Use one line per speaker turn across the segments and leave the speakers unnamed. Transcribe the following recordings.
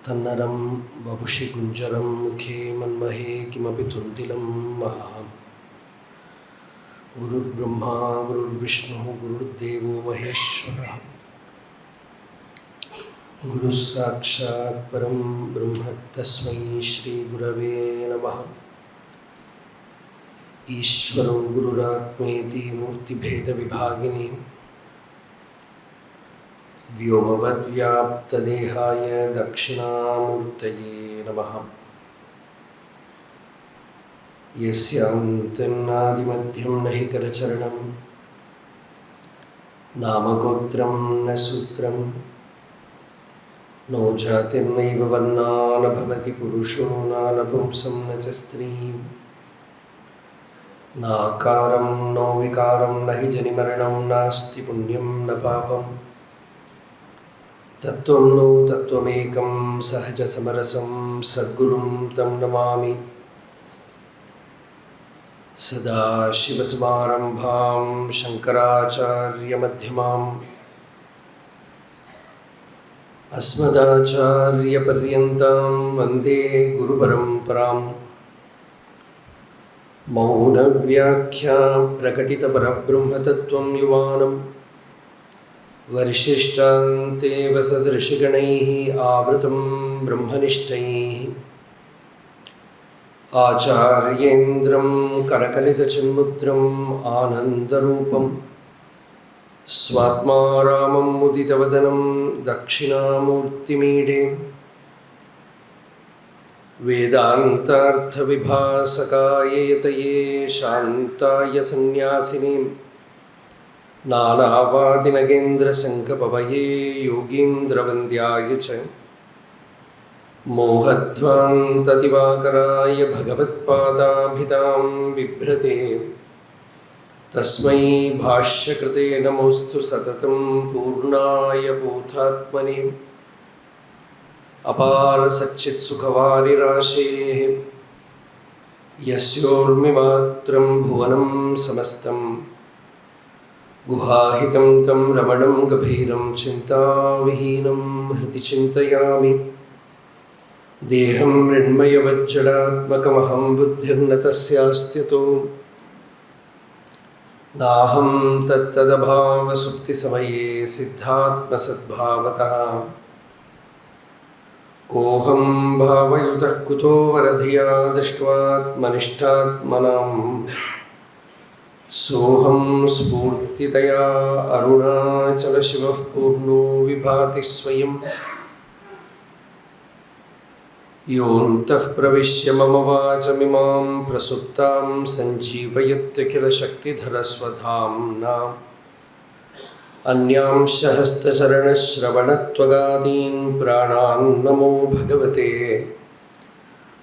तन्नरं वपुषि गुञ्जरं मुखे मन्महे किमपि तुन्दिलं महां गुरुर्ब्रह्मा गुरुर्विष्णुः गुरुर्देवो महेश्वरः गुरुः साक्षात् परं ब्रह्म तस्मै श्रीगुरवे नमः। ईश्वरो गुरुरात्मेति मूर्तिभेदविभागिनी व्योमवद्व्याप्तदेहाय दक्षिणामूर्तये नमः। यस्यान्तन्नादिमध्यं न हि करचरणं नामगोत्रं न सूत्रं नो जातिर्नैव वर्णा न भवति पुरुषो न नपुंसं न च स्त्रीं नाकारं नो विकारं न हि जनिमरणं नास्ति पुण्यं न पापं तत्त्वं नो तत्त्वमेकं सहजसमरसं सद्गुरुं तं नमामि। सदाशिवसमारम्भां शङ्कराचार्यमध्यमाम् अस्मदाचार्यपर्यन्तां वन्दे गुरुपरम्परां। मौनव्याख्या प्रकटितपरब्रह्मतत्त्वं युवानं वरिशिष्टान्तेव सदृशगणैः आवृतं ब्रह्मनिष्ठैः आचार्येन्द्रं करकलितचिन्मुद्रम् आनन्दरूपं स्वात्मा रामं मुदितवदनं दक्षिणामूर्तिमीडे वेदान्तार्थविभासकाय यतये शान्ताय सन्न्यासिनीं नानावादिनगेन्द्रसङ्घपवये योगीन्द्रवन्द्याय च मोहध्वान्तदिवाकराय भगवत्पादाभिधां बिभ्रते तस्मै भाष्यकृते नमोऽस्तु सततं पूर्णाय बोधात्मने अपार सच्चित्सुखवारिराशेः यस्योर्मिमात्रं भुवनं समस्तं गुहाहितं तं रमणं गभीरं चिन्ताविहीनं हृदि चिन्तयामि। देहं मृण्मयवज्जडात्मकमहं बुद्धिर्न तस्यास्त्यतो नाहं तत्तदभावसुप्तिसमये सिद्धात्मसद्भावतः कोऽहं भावयुतः कुतो वरधिया दृष्ट्वात्मनिष्ठात्मनाम् सोऽहं स्फूर्तितया अरुणाचलशिवः पूर्णो विभाति स्वयं योऽन्तः प्रविश्य मम वाचमिमां प्रसुप्तां सञ्जीवयत्यखिलशक्तिधरस्वधाम्ना अन्यांश हस्तचरणश्रवणत्वगादीन् प्राणान् नमो भगवते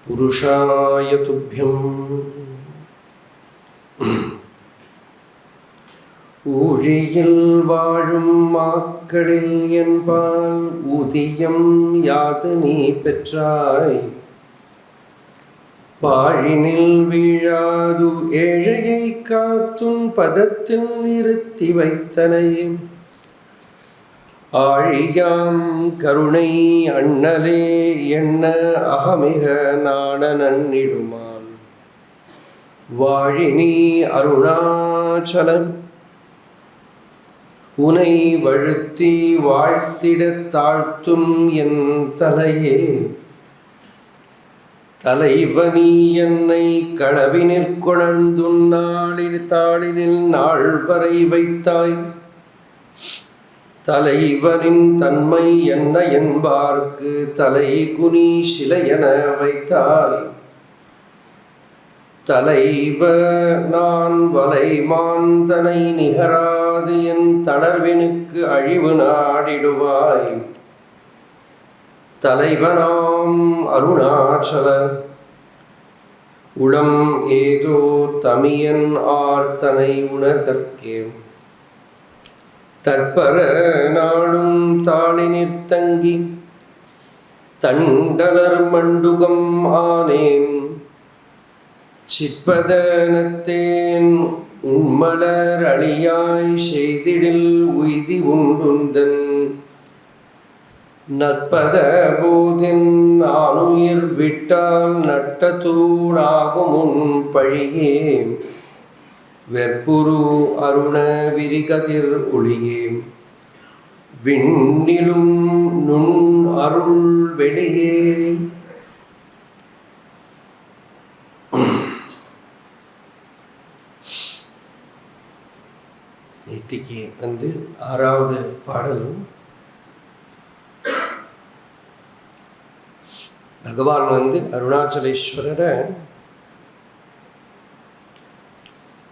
पुरुषाय तुभ्यम् ஊழியில் வாழும் மாக்களில் என்பால் ஊதியம் யாது நீ பெற்றாய் பாழினில் வீழாது ஏழையை காத்தும் பதத்தில் நிறுத்தி வைத்தனை ஆழியாம் கருணை அண்ணலே எண்ண அகமிக நாண நன்னிடுமான் வாழினி அருணாச்சலம் உனை வழுத்தி வாழ்த்திடத் தாழ்த்தும் என் தலையே தலைவனி என்னை களவினிற்கொணர்ந்துன் தாளினில் நாள் வரை வைத்தாய் தலைவனின் தன்மை என்ன என்பார்க்கு தலை குனி சிலையென வைத்தாய் தலைவ நான் வலை மாந்தனை நிகராது என் தளர்வினுக்கு அழிவு நாடிடுவாய் தலைவனாம் அருணாச்சல உளம் ஏதோ தமியன் ஆர்த்தனை உணர்தற்கே தற்பர நாளும் தாளினிற் தங்கி தண்டலர் மண்டுகம் ஆனேன் சிற்பதனத்தேன் உண்மலர் அழியாய் செய்திடில் உய்தி உண்டுந்தன் நற்பத போதின் நானுயிர் விட்டால் நட்டத்தூடாகும் உன் பழியே வெற்புரு அருண விரிகதிர் ஒளியே விண்ணிலும் நுண் அருள் வெளியே. நேத்திக்கு ஆறாவது பாடல் பகவான் அருணாச்சலேஸ்வரரை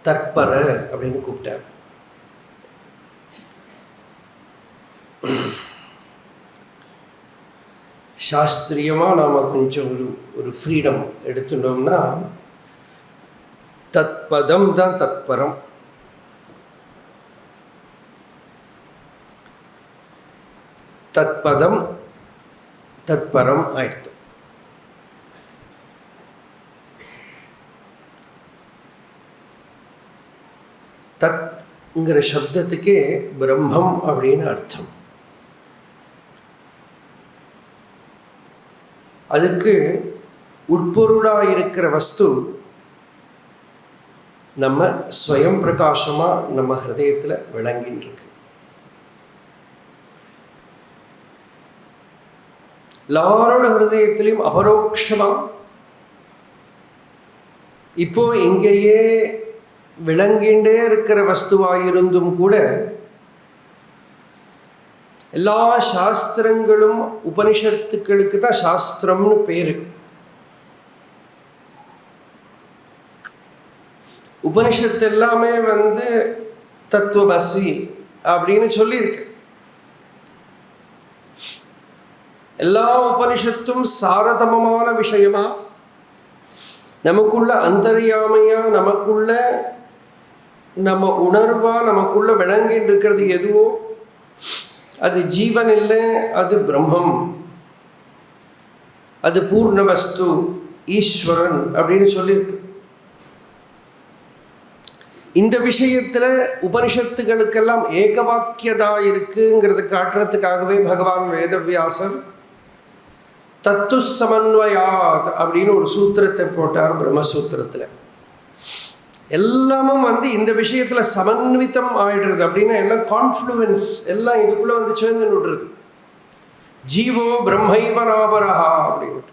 தற்பர அப்படின்னு கூப்பிட்டார். சாஸ்திரியமா நாம கொஞ்சம் ஒரு ஃப்ரீடம் எடுத்துட்டோம்னா தத்பதம் தான் தத்பரம். தத்பதம் தத்பரம் ஆயிடுத்து. தத்ங்கிற சப்தத்துக்கே பிரம்மம் அப்படின்னு அர்த்தம். அதுக்கு உட்பொருளாக இருக்கிற வஸ்து நம்ம ஸ்வயம் பிரகாசமாக நம்ம ஹிருதயத்தில் விளங்கின்னு இருக்கு. எல்லாரோட ஹிருதயத்திலையும் அபரோக்ஷமாக இப்போ இங்கேயே விளங்கிண்டே இருக்கிற வஸ்துவாயிருந்தும் கூட எல்லா சாஸ்திரங்களும் உபனிஷத்துக்களுக்கு தான் சாஸ்திரம்னு பேரு. உபனிஷத்து எல்லாமே தத்துவமசி அப்படின்னு சொல்லியிருக்கு. எல்லா உபனிஷத்தும் சாரதமமான விஷயமா நமக்குள்ள அந்தர்யாமையா நமக்குள்ள நம்ம உணர்வா நமக்குள்ள விளங்கிட்டு இருக்கிறது எதுவோ அது ஜீவன் இல்லை, அது பிரம்மம், அது பூர்ண வஸ்து ஈஸ்வரன் அப்படின்னு சொல்லியிருக்கு. இந்த விஷயத்துல உபனிஷத்துகளுக்கெல்லாம் ஏகவாக்கியதா இருக்குங்கிறது காட்டுறதுக்காகவே பகவான் வேதவியாசர் தத்து சமன்வயாத் அப்படின்னு ஒரு சூத்திரத்தை போட்டார் பிரம்மசூத்திரத்தில். எல்லாமும் இந்த விஷயத்தில் சமன்விதம் ஆயிடுறது. அப்படின்னா எல்லாம் கான்ஃப்ளூவன்ஸ், எல்லாம் இதுக்குள்ளே சேர்ந்து விடுறது. ஜீவோ பிரம்மைவ நாபரஹா அப்படின்ட்டு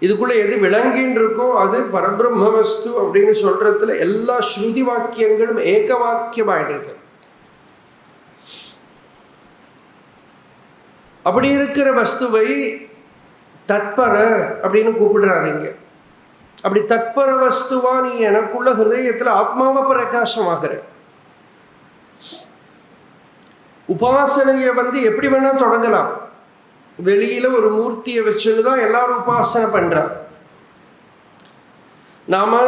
இதுக்குள்ளே எது விளங்கின்னு இருக்கோ அது பரபிரம்மவஸ்து அப்படின்னு சொல்றதுல எல்லா ஸ்ருதி வாக்கியங்களும் ஏக வாக்கியம் ஆயிடுறது. அப்படி இருக்கிற வஸ்துவை தத்பர அப்படின்னு கூப்பிடுறாரு இங்க. அப்படி தத்பர வஸ்துவா நீ எனக்குள்ள ஹிருதயத்தில் ஆத்மாவை பிரகாசமாகிற. உபாசனையை எப்படி வேணா தொடங்கலாம். வெளியில ஒரு மூர்த்தியை வச்சுட்டு தான் எல்லாரும் உபாசனை பண்றாங்க. நாம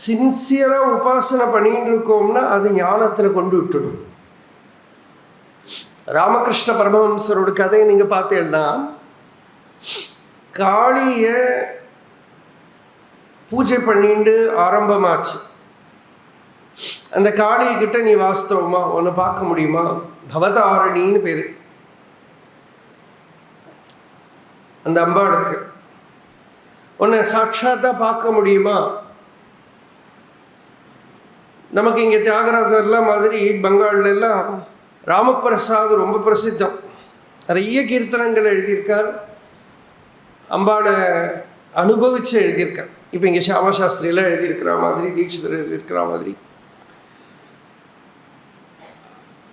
சின்சியரா உபாசனை பண்ணிட்டு இருக்கோம்னா அது ஞானத்துல கொண்டு விட்டுடும். ராமகிருஷ்ண பரமஹம்சரோட கதையை நீங்க பார்த்தீங்கன்னா, காளிய பூஜை பண்ணிட்டு ஆரம்பமாச்சு. அந்த காளிகிட்ட நீ வாஸ்தவமா ஒன்று பார்க்க முடியுமா? பவதாரணின்னு பேரு அந்த அம்பாளுக்கு. உன்னை சாட்சாத்தா பார்க்க முடியுமா? நமக்கு இங்கே தியாகராஜர்லாம் மாதிரி பெங்கால்ல எல்லாம் ராமபிரசாத் ரொம்ப பிரசித்தம். நிறைய கீர்த்தனங்கள் எழுதியிருக்கார், அம்பாளை அனுபவிச்சு எழுதியிருக்கார். இப்போ இங்கே ஷியாமா சாஸ்திரியெல்லாம் எழுதியிருக்கிற மாதிரி, தீட்சிதர் எழுதியிருக்கிற மாதிரி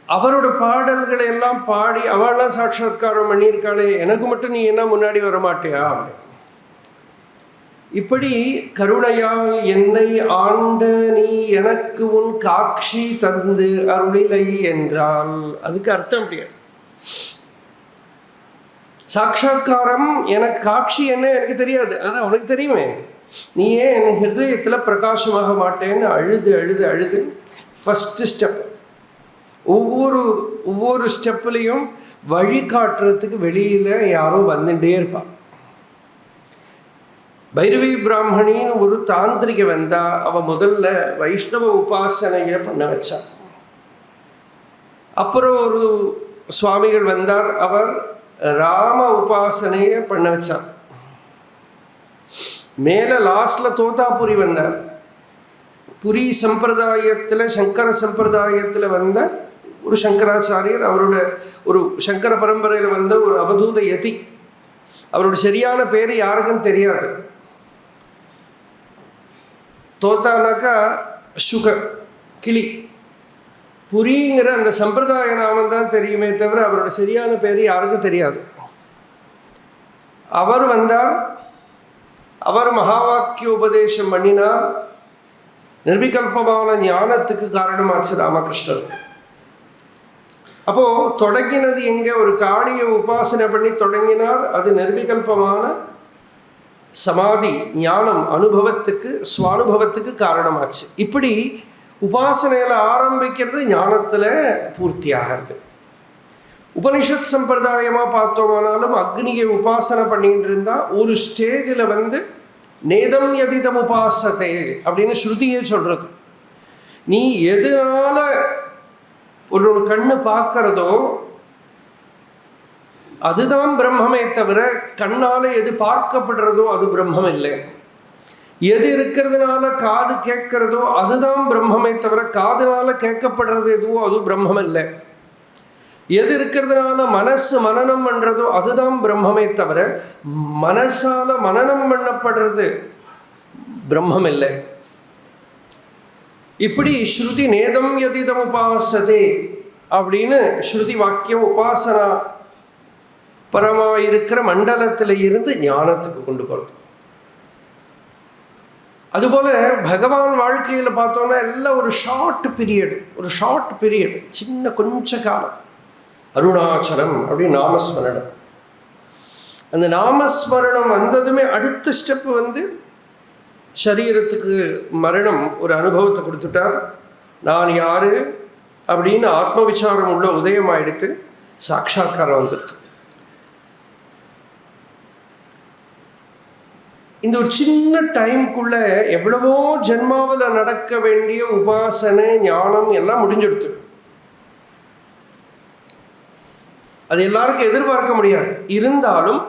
அவரோட பாடல்களை எல்லாம் பாடி அவள்லாம் சாட்சாத்காரம் பண்ணியிருக்காளே, எனக்கு மட்டும் நீ என்ன முன்னாடி வரமாட்டியா? இப்படி கருணையால் என்னை ஆண்ட நீ எனக்கு உன் காட்சி தந்து அருளிலை என்றால் அதுக்கு அர்த்தம் அப்படியா? சாட்சாத்காரம் எனக்கு காட்சி என்ன எனக்கு தெரியாது, ஆனால் அவனுக்கு தெரியுமே. நீ ஏன் என் ஹிருதயத்தில் பிரகாசமாக மாட்டேன்னு அழுது அழுது அழுது ஃபஸ்ட்டு ஸ்டெப். ஒவ்வொரு ஸ்டெப்லையும் வழிகாட்டுறதுக்கு வெளியில் யாரோ வந்துட்டே இருப்பான். பைரவி பிராமணின்னு ஒரு தாந்திரிக வந்தா, அவன் முதல்ல வைஷ்ணவ உபாசனையை பண்ண வச்சான். அப்புறம் ஒரு சுவாமிகள் வந்தார், அவர் ராம உபாசனையை பண்ண வச்சார். மேலே லாஸ்டில் தோத்தாபுரி வந்தார். புரி சம்பிரதாயத்தில், சங்கர சம்பிரதாயத்தில் வந்த ஒரு சங்கராச்சாரியர், அவரோட ஒரு சங்கர பரம்பரையில் வந்த ஒரு அவதூத யதி. அவரோட சரியான பேர் யாருக்கும் தெரியாது. தோத்தானாக்கா சுகர், கிளி. புரிங்கிற அந்த சம்பிரதாய நாமம் தான் தெரியுமே தவிர அவரோட சரியான பேர் யாருக்கும் தெரியாது. அவர் வந்தார், அவர் மகா வாக்கிய உபதேசம் பண்ணினார். நிர்விகல்பமான ஞானத்துக்கு காரணமாச்சு ராமகிருஷ்ணருக்கு. அப்போ தொடங்கினது எங்க? ஒரு காளியை உபாசனை பண்ணி தொடங்கினார். அது நிர்விகல்பமான சமாதி ஞானம் அனுபவத்துக்கு, ஸ்வானுபவத்துக்கு காரணமாச்சு. இப்படி உபாசனையில் ஆரம்பிக்கிறது, ஞானத்தில் பூர்த்தி ஆகிறது. உபனிஷத் சம்பிரதாயமாக பார்த்தோமானாலும் அக்னியை உபாசனை பண்ணிட்டு இருந்தால் ஒரு ஸ்டேஜில் நேதம் யதிதம் உபாசத்தை அப்படின்னு ஸ்ருதியே சொல்கிறது. நீ எதனால ஒரு கண்ணு பார்க்கறதோ அதுதான் பிரம்மமே தவிர கண்ணால் எது பார்க்கப்படுறதோ அது பிரம்மம் இல்லை. எது இருக்கிறதுனால காது கேட்கறதோ அதுதான் பிரம்மமே தவிர காதுனால கேட்கப்படுறது எதுவோ அது பிரம்மம் இல்லை. எது இருக்கிறதுனால மனசு மனனம் பண்ணுறதோ அதுதான் பிரம்மமே தவிர மனசால மனனம் பண்ணப்படுறது பிரம்மம் இல்லை. இப்படி ஸ்ருதி நேதம் யதிதம் உபாசதே அப்படின்னு ஸ்ருதி வாக்கியம் உபாசனா பரமாயிருக்கிற மண்டலத்தில் இருந்து ஞானத்துக்கு கொண்டு போகிறது. அதுபோல் பகவான் வாழ்க்கையில் பார்த்தோன்னா எல்லாம் ஒரு ஷார்ட் பீரியட், சின்ன கொஞ்ச காலம். அருணாச்சலம் அப்படின்னு நாமஸ்மரணம். அந்த நாமஸ்மரணம் வந்ததுமே அடுத்த ஸ்டெப்பு சரீரத்துக்கு மரணம் ஒரு அனுபவத்தை கொடுத்துட்டார். நான் யாரு அப்படின்னு ஆத்ம விசாரம் உள்ள உதயமாயிடுத்து, சாட்சாத்காரம் வந்துடுது. இந்த ஒரு சின்ன டைமுக்குள்ள எவ்வளவோ ஜென்மாவில் நடக்க வேண்டிய உபாசனை ஞானம் எல்லாம் முடிஞ்சிடுது. அது எல்லாருக்கும் எதிர்பார்க்க முடியாது. இருந்தாலும்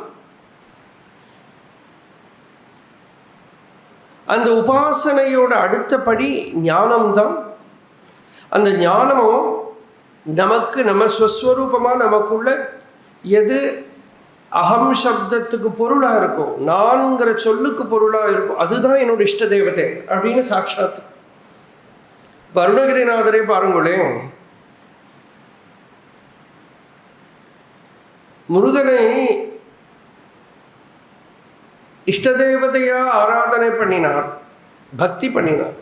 அந்த உபாசனையோட அடுத்தபடி ஞானம்தான். அந்த ஞானமும் நமக்கு நம்ம ஸ்வஸ்வரூபமாக நமக்குள்ள எது அகம் சப்தத்துக்கு பொருளாக இருக்கும், நான்கிற சொல்லுக்கு பொருளாக இருக்கும், அதுதான் என்னோட இஷ்ட தேவதை அப்படின்னு சாட்சாத் அருணகிரிநாதரே பாருங்களேன். முருகனை இஷ்டதேவதையா ஆராதனை பண்ணினார், பக்தி பண்ணினார்.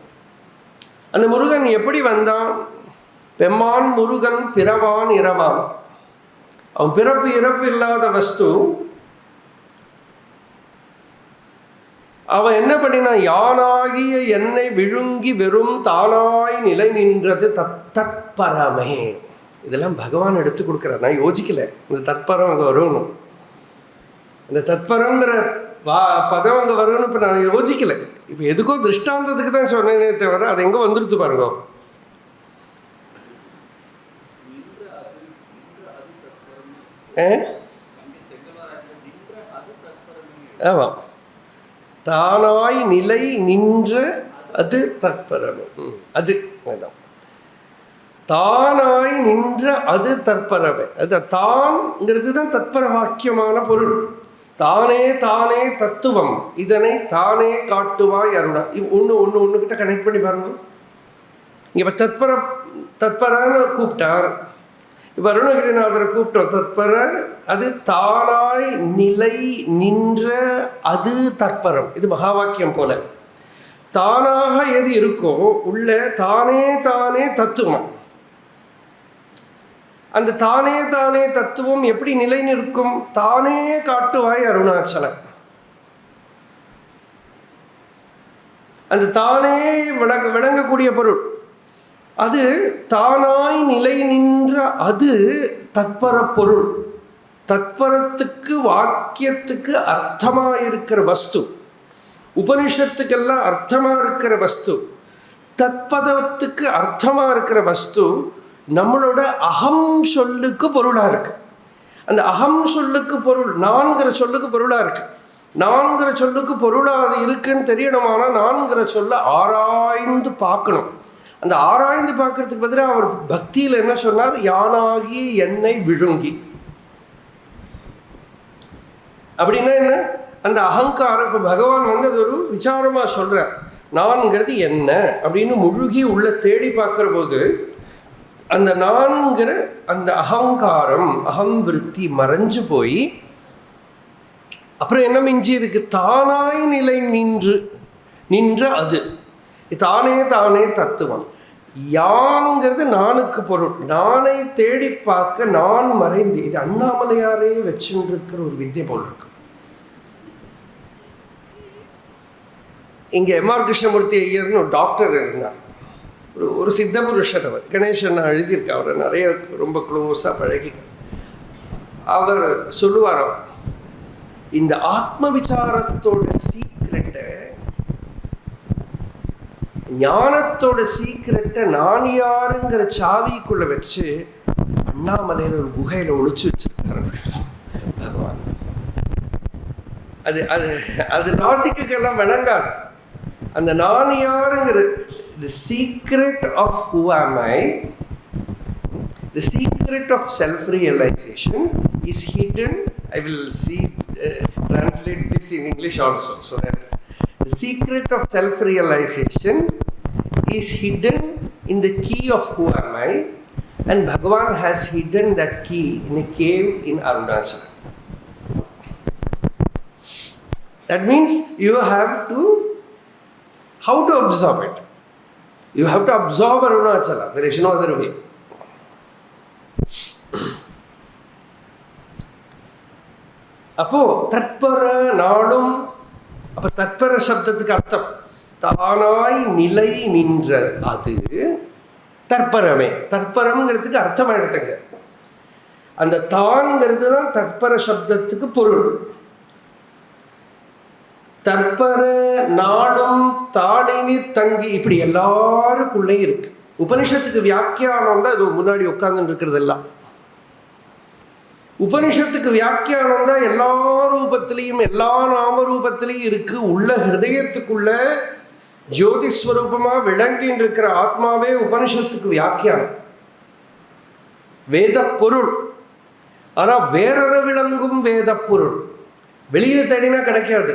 அந்த முருகன் எப்படி வந்தான்? பெம்மான் முருகன் பிறவான் இரவான். அவன் பிறப்பு இறப்பு இல்லாத வஸ்து. அவன் என்ன பண்ணினான்? யானாகிய என்னை விழுங்கி வெறும் தானாய் நிலை நின்றது தற்பரமே. இதெல்லாம் பகவான் எடுத்து கொடுக்குறார். நான் யோசிக்கல இந்த தற்பரம் அங்கே வரணும், இந்த தற்பரங்கிற பதம் அங்கே வரணும்னு இப்போ நான் யோசிக்கல. இப்போ எதுக்கோ திருஷ்டாந்தத்துக்கு தான் சொன்னேனே தவிர அது எங்கே வந்துடுத்து பாருங்க. ஆமாம், தானாய் நிலை நின்ற அது தற்பரமே. அது தானாய் நின்ற அது தற்பரமே. அது தான்ங்கிறது தான் தற்பர வாக்கியமான பொருள். தானே தானே தத்துவம், இதனை தானே காட்டுவாய் அருணா. ஒன்றுகிட்ட கனெக்ட் பண்ணி பாருங்க. இங்கே இப்போ தத்பரன்னு கூப்பிட்டார், இப்போ அருணகிரிநாதரை கூப்பிட்டோம். தத்பர அது தானாய் நிலை நின்ற அது தற்பரம். இது மகா வாக்கியம் போல. தானாக எது இருக்கோ உள்ள தானே தானே தத்துவம். அந்த தானே தானே தத்துவம் எப்படி நிலை நிற்கும்? தானே காட்டுவாய் அருணாச்சலம். அந்த தானே விளங்கக்கூடிய பொருள் அது தானாய் நிலை நின்ற அது தற்பர பொருள். தற்பரத்துக்கு வாக்கியத்துக்கு அர்த்தமாக இருக்கிற வஸ்து, உபனிஷத்துக்கெல்லாம் அர்த்தமாக இருக்கிற வஸ்து, தத்பதத்துக்கு அர்த்தமாக இருக்கிற வஸ்து நம்மளோட அகம் சொல்லுக்கு பொருளாக இருக்கு. அந்த அகம் சொல்லுக்கு பொருள் நான்கிற சொல்லுக்கு பொருளாக இருக்கு. நான்கிற சொல்லுக்கு பொருளாக அது இருக்குன்னு தெரியணுமானா நான்கிற சொல்ல ஆராய்ந்து பார்க்கணும். அந்த ஆராய்ந்து பார்க்கறதுக்கு பதிலாக அவர் பக்தியில் என்ன சொன்னார்? யானாகி என்னை விழுங்கி. அப்படின்னா என்ன? அந்த அகங்காரம். இப்போ பகவான் அது ஒரு விசாரமாக சொல்கிறார். நான்கிறது என்ன அப்படின்னு முழுகி உள்ள தேடி பார்க்குற போது அந்த நான்கிற அந்த அகங்காரம் அகம் விருத்தி மறைஞ்சு போய் அப்புறம் என்ன மிஞ்சி இருக்கு? தானாய் நிலை நின்ற அது தானே தானே தத்துவம். யான்ங்கிறது நானுக்கு பொருள். நானை தேடி பார்க்க நான் மறைந்து. இது அண்ணாமலையாரே வச்சுட்டு இருக்கிற ஒரு வித்தியை போல் இருக்கு. இங்கே எம்ஆர் கிருஷ்ணமூர்த்தி ஐயர்னு ஒரு டாக்டர் இருந்தார், ஒரு சித்த புருஷர். அவர் கணேசன் எழுதியிருக்க, அவரை நிறைய ரொம்ப க்ளோஸாக பழகி. அவர் சொல்லுவார், இந்த ஆத்ம விசாரத்தோட சீக்ரெட்டை, ஞானத்தோட சீக்ரெட்டை நான் யாருங்கிற சாவிக்குள்ள வச்சு அண்ணாமலையில் ஒரு குகையில் ஒழிச்சு வச்சிருக்காரு பகவான். அது அது அது லாஜிக்குக்கெல்லாம் விளங்காது. அந்த நான் யாருங்கிற the secret of who am I, the secret of self-realization is hidden. I will translate this in English also, so that the secret of self-realization is hidden in the key of who am I, and Bhagavan has hidden that key in a cave in Arunachalam. That means you have to, how to absorb it? You have to absorb Arunachalam. There is no other way. அப்போ தற்பர நாடும். அப்போ தற்பர சப்தத்துக்கு அர்த்தம் தானாய் நிலை நின்ற அது தற்பரமே. தற்பரம்ங்கிறதுக்கு அர்த்தமாக எடுத்துங்க. அந்த தான்ங்கிறது தான் தற்பர சப்தத்துக்கு பொருள். தற்பர நாடும் தாளினீர் தங்கி இப்படி எல்லாருக்குள்ளே இருக்கு. உபனிஷத்துக்கு வியாக்கியானம் தான் இது முன்னாடி உட்கார்ந்து இருக்கிறதெல்லாம். உபனிஷத்துக்கு வியாக்கியானம் தான் எல்லா ரூபத்திலையும் எல்லா நாம ரூபத்திலையும் இருக்கு. உள்ள ஹிருதயத்துக்குள்ள ஜோதிஸ்வரூபமாக விளங்கின்னு இருக்கிற ஆத்மாவே உபனிஷத்துக்கு வியாக்கியானம், வேத பொருள். ஆனால் வேறொரு விளங்கும் வேத பொருள் வெளியில் தேடினா கிடைக்காது.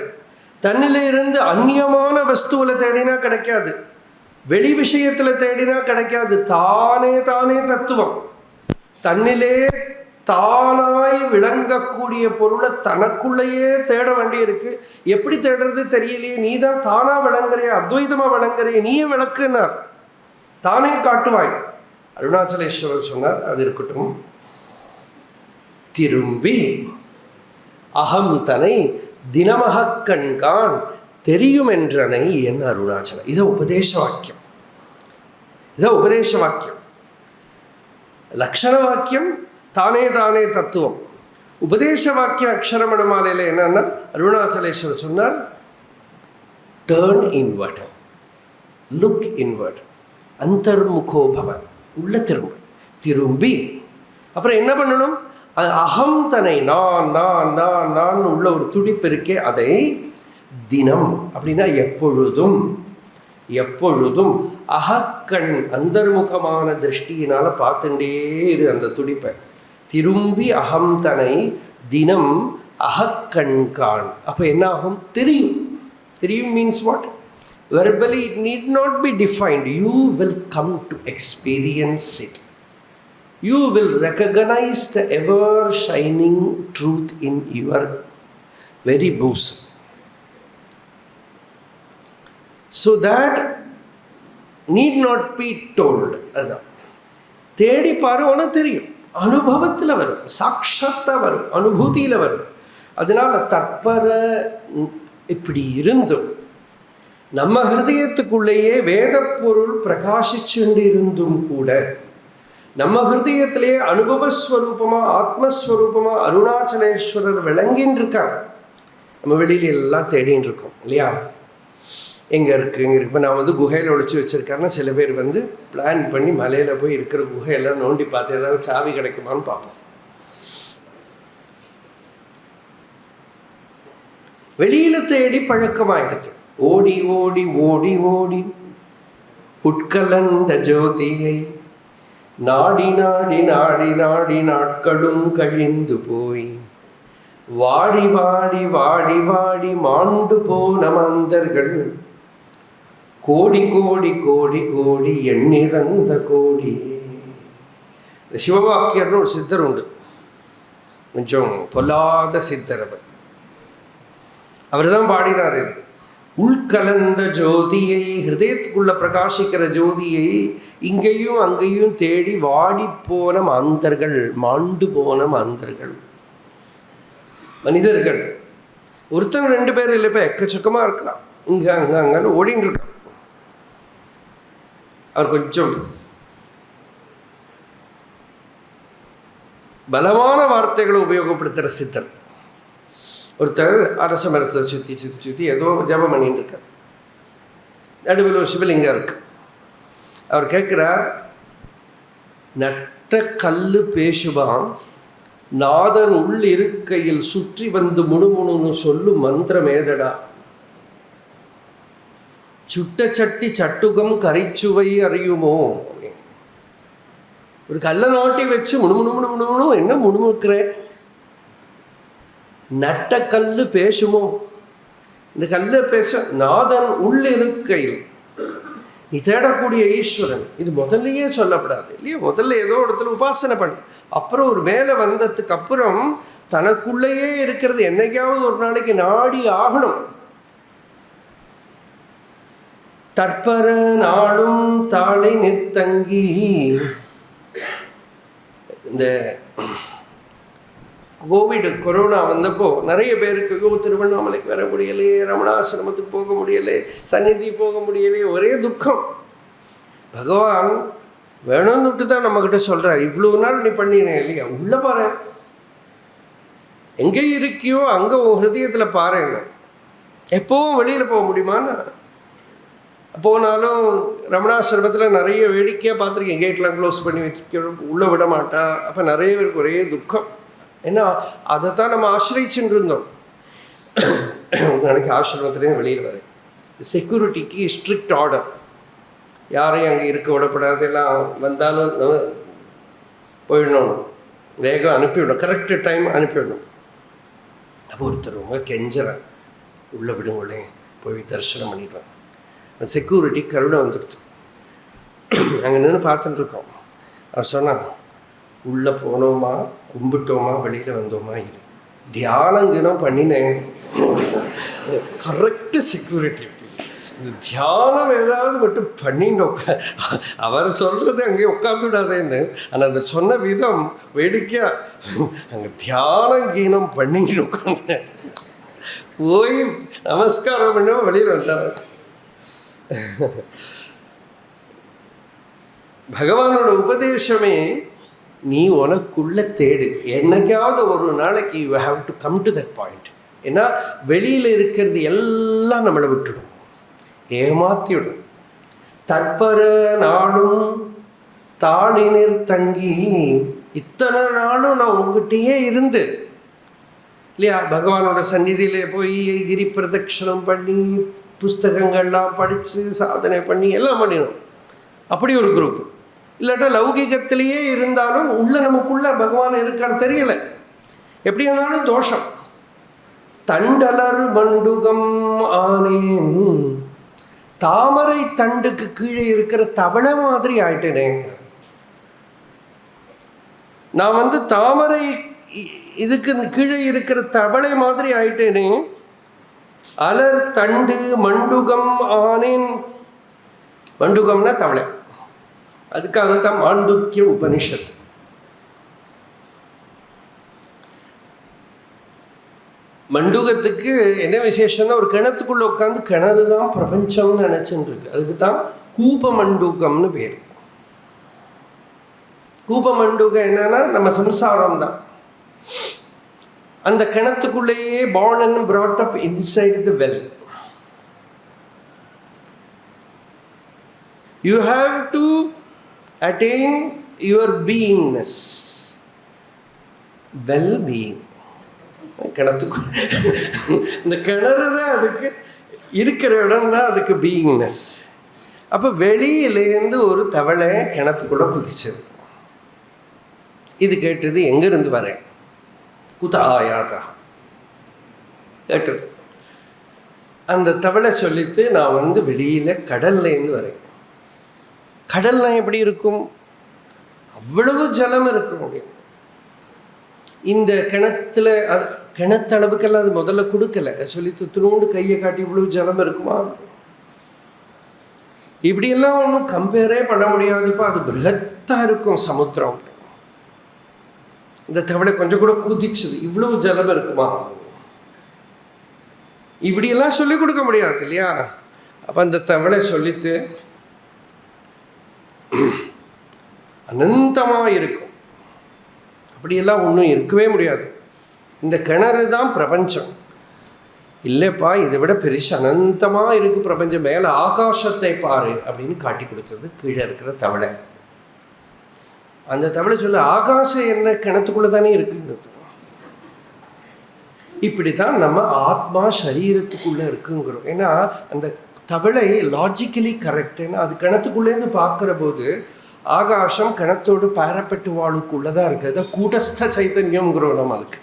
தன்னில இருந்து அந்நியமான வஸ்துவில் தேடினா கிடைக்காது. வெளி விஷயத்தில் தேடினா கிடைக்காது. தானே தானே தத்துவம். தன்னிலே தானாய் விளங்கக்கூடிய பொருளை தனக்குள்ளேயே தேட வேண்டியிருக்கு. எப்படி தேடுறது தெரியலையே. நீ தான் தானா விளங்குறிய, அத்வைதமாக விளங்குறிய, நீயே விளக்குனார், தானே காட்டுவாய். அருணாச்சலேஸ்வரர் சொன்னார். அது இருக்கட்டும். திரும்பி அகம் தனை தினமக கண்கான் தெரியும் என்றனை என் அருணாச்சலம். இதை உபதேச வாக்கியம். இதை உபதேச வாக்கியம். லக்ஷண வாக்கியம் தானே தானே தத்துவம். உபதேச வாக்கியம் அக்ஷரமண மாலையில் என்னன்னா அருணாச்சலேஸ்வரர் சொன்னார், டேர்ன் இன்வர்ட், லுக் இன்வர்ட், அந்தர்முகோ பவ, உள்ள திரும்ப. திரும்பி அப்புறம் என்ன பண்ணணும்? அகம் தனை நான் நான் நான் நான் உள்ள ஒரு துடிப்பு இருக்கே, அதை தினம் அப்படின்னா எப்பொழுதும் எப்பொழுதும் அகக்கண் அந்தர்முகமான திருஷ்டியினால பார்த்துட்டே இரு அந்த துடிப்பை. திரும்பி அகம் தனை தினம் அகக்கண் கான். அப்போ என்ன ஆகும்? தெரியும். தெரியும் means what? Verbally it need not be defined. You will come to experience it. You will recognize the ever shining truth in your very bosom. So that need not be told. அதான் தேடி பாரு, உனக்கு தெரியும். அனுபவத்தில் வரும், சாட்சாத்தாக வரும், அனுபூதியில் வரும். அதனால் தற்பர இப்படி இருந்தும் நம்ம ஹிருதயத்துக்குள்ளேயே வேத பொருள் பிரகாசிச்சுண்டு இருந்தும் கூட நம்ம ஹிருதயத்திலே அனுபவஸ்வரூபமாக ஆத்மஸ்வரூபமாக அருணாச்சலேஸ்வரர் விளங்கின்னு இருக்காங்க. நம்ம வெளியில எல்லாம் தேடின்னு இருக்கோம் இல்லையா? எங்கே இருக்குது இங்கே இருக்கு. இப்போ நான் வந்து குகையில் ஒழிச்சு வச்சுருக்கேன்னா சில பேர் வந்து பிளான் பண்ணி மலையில் போய் இருக்கிற குகையெல்லாம் நோண்டி பார்த்து ஏதாவது சாவி கிடைக்குமான்னு பார்ப்போம். வெளியில் தேடி பழக்கமாயிடுது. ஓடி ஓடி ஓடி ஓடி உட்கலந்த ஜோதியை நாடி நாடி நாடி நாடி நாட்களும் கழிந்து போய் வாடி வாடி வாடி வாடி மாண்டு போன மந்தர்கள் கோடி கோடி கோடி கோடி எண்ணிறந்த கோடி. இந்த சிவவாக்கியர்னு ஒரு சித்தர் உண்டு, கொஞ்சம் பொல்லாத சித்தர். அவர் தான் பாடினார், உள்கலந்த ஜோதியை, ஹிருதயத்துக்குள்ள பிரகாசிக்கிற ஜோதியை இங்கேயும் அங்கேயும் தேடி வாடி போன மாந்தர்கள், மாண்டு போன மாந்தர்கள். மனிதர்கள் ஒருத்தன் ரெண்டு பேர் இல்லை, இப்போ எக்கச்சக்கமாக இருக்கா, இங்கே அங்கே அங்கன்னு ஓடின்னு இருக்கான். அவர் கொஞ்சம் பலமான வார்த்தைகளை உபயோகப்படுத்துகிற சித்தர். ஒருத்தர் அரச மரத்தை சுற்றி சுற்றி சுற்றி ஏதோ ஜபம் பண்ணிட்டு இருக்கார். நடுவில் ஒரு சிவலிங்கம் இருக்கு. அவர் கேட்குறார், நட்ட கல்லு பேசுவான் நாதன் உள் இருக்கையில் சுற்றி வந்து முணுமுணுன்னு சொல்லு மந்திரம் ஏதடா, சுட்ட சட்டி சட்டுகம் கரைச்சுவை அறியுமோ. ஒரு கல்லை நாட்டி வச்சு முணுமுணு முணுமுணு என்ன முணுமுக்கிறேன், நட்ட கல்லு பேசுமோ, இந்த கல்லு பேச நாதன் உள் இருக்கையில் நீ தேடக்கூடிய ஈஸ்வரன். இது முதல்லையே சொல்லப்படாது இல்லையா? முதல்ல ஏதோ இடத்துல உபாசனை பண்ண, அப்புறம் ஒரு மேலே வந்ததுக்கு அப்புறம் தனக்குள்ளேயே இருக்கிறது என்னைக்காவது ஒரு நாளைக்கு நாடி ஆகணும். தற்பர நாளும் தாளை நிறுத்தங்கி. இந்த கொரோனா வந்தப்போ நிறைய பேருக்கு திருவண்ணாமலைக்கு வர முடியலையே, ரமணாசிரமத்துக்கு போக முடியலை, சந்நிதி போக முடியலையே, ஒரே துக்கம். பகவான் வேணும்னு விட்டு தான் நம்மக்கிட்ட சொல்கிறார், இவ்வளோ நாள் நீ பண்ணினேன் இல்லையா, உள்ளே பாரு, எங்கே இருக்கியோ அங்கே உன் ஹிருதயத்தில் பாருங்க. எப்போவும் வெளியில் போக முடியுமான்னு போனாலும் ரமணாசிரமத்தில் நிறைய வேடிக்கையாக பார்த்துருக்கேன். கேட்லாம் க்ளோஸ் பண்ணி வச்சுக்க, உள்ளே விட மாட்டா. அப்போ நிறைய பேருக்கு ஒரே துக்கம். ஏன்னா அதை தான் நம்ம ஆசிரிச்சுட்டு இருந்தோம். நாளைக்கு ஆசிரமத்துலேயும் வெளியில் வரேன், செக்யூரிட்டிக்கு ஸ்ட்ரிக்ட் ஆர்டர், யாரையும் அங்கே இருக்க விடப்படாது, எல்லாம் வந்தாலும் போயிடணும், வேகம் அனுப்பிவிடணும், கரெக்டு டைம் அனுப்பிவிடணும். அப்போ ஒருத்தர் கெஞ்சறேன், உள்ளே விடுங்களே, போய் தரிசனம் பண்ணிடுவேன். அந்த செக்யூரிட்டி கருணை வந்துடுது. அங்கே நின்று பார்த்துட்டுருக்கோம். அவர் சொன்னான், உள்ளே போனோமா, கும்பிட்டோமா, வெளியில் வந்தோமா இரு, தியானங்கினம் பண்ணினேன். Correct security. இந்த தியானம் ஏதாவது மட்டும் பண்ணிட்டு அவர் சொல்கிறது அங்கேயே உட்காந்துவிடாதேன்னு. ஆனால் அந்த சொன்ன விதம் வேடிக்கையாக, அங்கே தியானம் கீனம் பண்ணிட்டு உட்காந்தேன். போய் நமஸ்காரம் பண்ண வெளியில் வந்தார். பகவானோட உபதேசமே நீ உனக்குள்ள தேடு. என்னைக்காவது ஒரு நாளைக்கு you have to come to that point. ஏன்னா வெளியில் இருக்கிறது எல்லாம் நம்மளை விட்டுடும், ஏமாத்திவிடும். தற்பர நாளும் தாளினிர் தங்கி, இத்தனை நாளும் நான் உங்ககிட்டயே இருந்து இல்லையா, பகவானோட சந்நிதியிலே போய் கிரி பிரதட்சணம் பண்ணி புஸ்தகங்கள்லாம் படித்து சாதனை பண்ணி எல்லாம் பண்ணிடும். அப்படி ஒரு குரூப். இல்லாட்டா லௌகிகத்திலேயே இருந்தாலும் உள்ள நமக்குள்ள பகவான் இருக்கான்னு தெரியல, எப்படி ஆனாலும் தோஷம். தண்டலர் மண்டுகம் ஆனேன், தாமரை தண்டுக்கு கீழே இருக்கிற தவளை மாதிரி ஆயிட்டேனே. நான் தாமரை இதுக்கு கீழே இருக்கிற தவளை மாதிரி ஆயிட்டேனே. அலர் தண்டு மண்டுகம் ஆனேன். மண்டுகம்னா தவளை. அதுக்காகத்தான் மாண்டூக்கிய உபனிஷத். மண்டூகத்துக்கு என்ன விசேஷம்னா, ஒரு கிணத்துக்குள்ளே உட்காந்து கிணறு தான் பிரபஞ்சம்னு நினச்சின்னு இருக்கு. அதுக்கு தான் கூப மண்டூகம்னு பேர். கூப மண்டூகம் என்னன்னா நம்ம சம்சாரம் தான். அந்த கிணத்துக்குள்ளேயே born and brought up inside the well. You have to attain your beingness, well-being. கிணத்துக்கு இந்த கிணறு தான் அதுக்கு இருக்கிற இடம் தான் அதுக்கு பீயிங்னஸ். அப்போ வெளியிலேருந்து ஒரு தவளை கிணத்துக்குள்ளே குதிச்சது. இது கேட்டது எங்கேருந்து வரேன், குதாயாதா கேட்டது. அந்த தவளை சொல்லிட்டு, நான் வெளியில் கடல்லேருந்து வரேன். கடல்லாம் எப்படி இருக்கும், அவ்வளவு ஜலம் இருக்கும் அப்படின்னு. இந்த கிணத்துல கிணத்தளவுக்கெல்லாம் அது முதல்ல கொடுக்கல, சொல்லிட்டு துணூண்டு கையை காட்டி இவ்வளவு ஜலம் இருக்குமா, இப்படியெல்லாம் ஒன்றும் கம்பேரே பண்ண முடியாதுப்பா, அது பிருகத்தாக இருக்கும் சமுத்திரம். இந்த தவளை கொஞ்சம் கூட குதிச்சுது, இவ்வளவு ஜலம் இருக்குமா, இப்படியெல்லாம் சொல்லிக் கொடுக்க முடியாது இல்லையா. அப்போ அந்த தவளை சொல்லிட்டு, அனந்தமாக இருக்கும், அப்படியெல்லாம் ஒன்றும் இருக்கவே முடியாது, இந்த கிணறு தான் பிரபஞ்சம். இல்லைப்பா, இதை விட பெருசு அனந்தமாக இருக்குது பிரபஞ்சம், மேலே ஆகாசத்தை பாரு அப்படின்னு காட்டி கொடுத்தது கீழே இருக்கிற தவளை. அந்த தவளை சொல்ல, ஆகாசம் என்ன கிணத்துக்குள்ளே தானே இருக்குங்கிறது. இப்படி தான் நம்ம ஆத்மா சரீரத்துக்குள்ளே இருக்குங்கிறோம். ஏன்னா அந்த தவளை லாஜிக்கலி கரெக்ட். ஏன்னா அது கிணத்துக்குள்ளேருந்து பார்க்குற போது ஆகாசம் கிணத்தோடு பாரப்பட்டு வாழுக்குள்ளே தான் இருக்குது. அதான் கூட்டஸ்த சைத்தன்யம்ங்கிறோம் நம்ம. அதுக்கு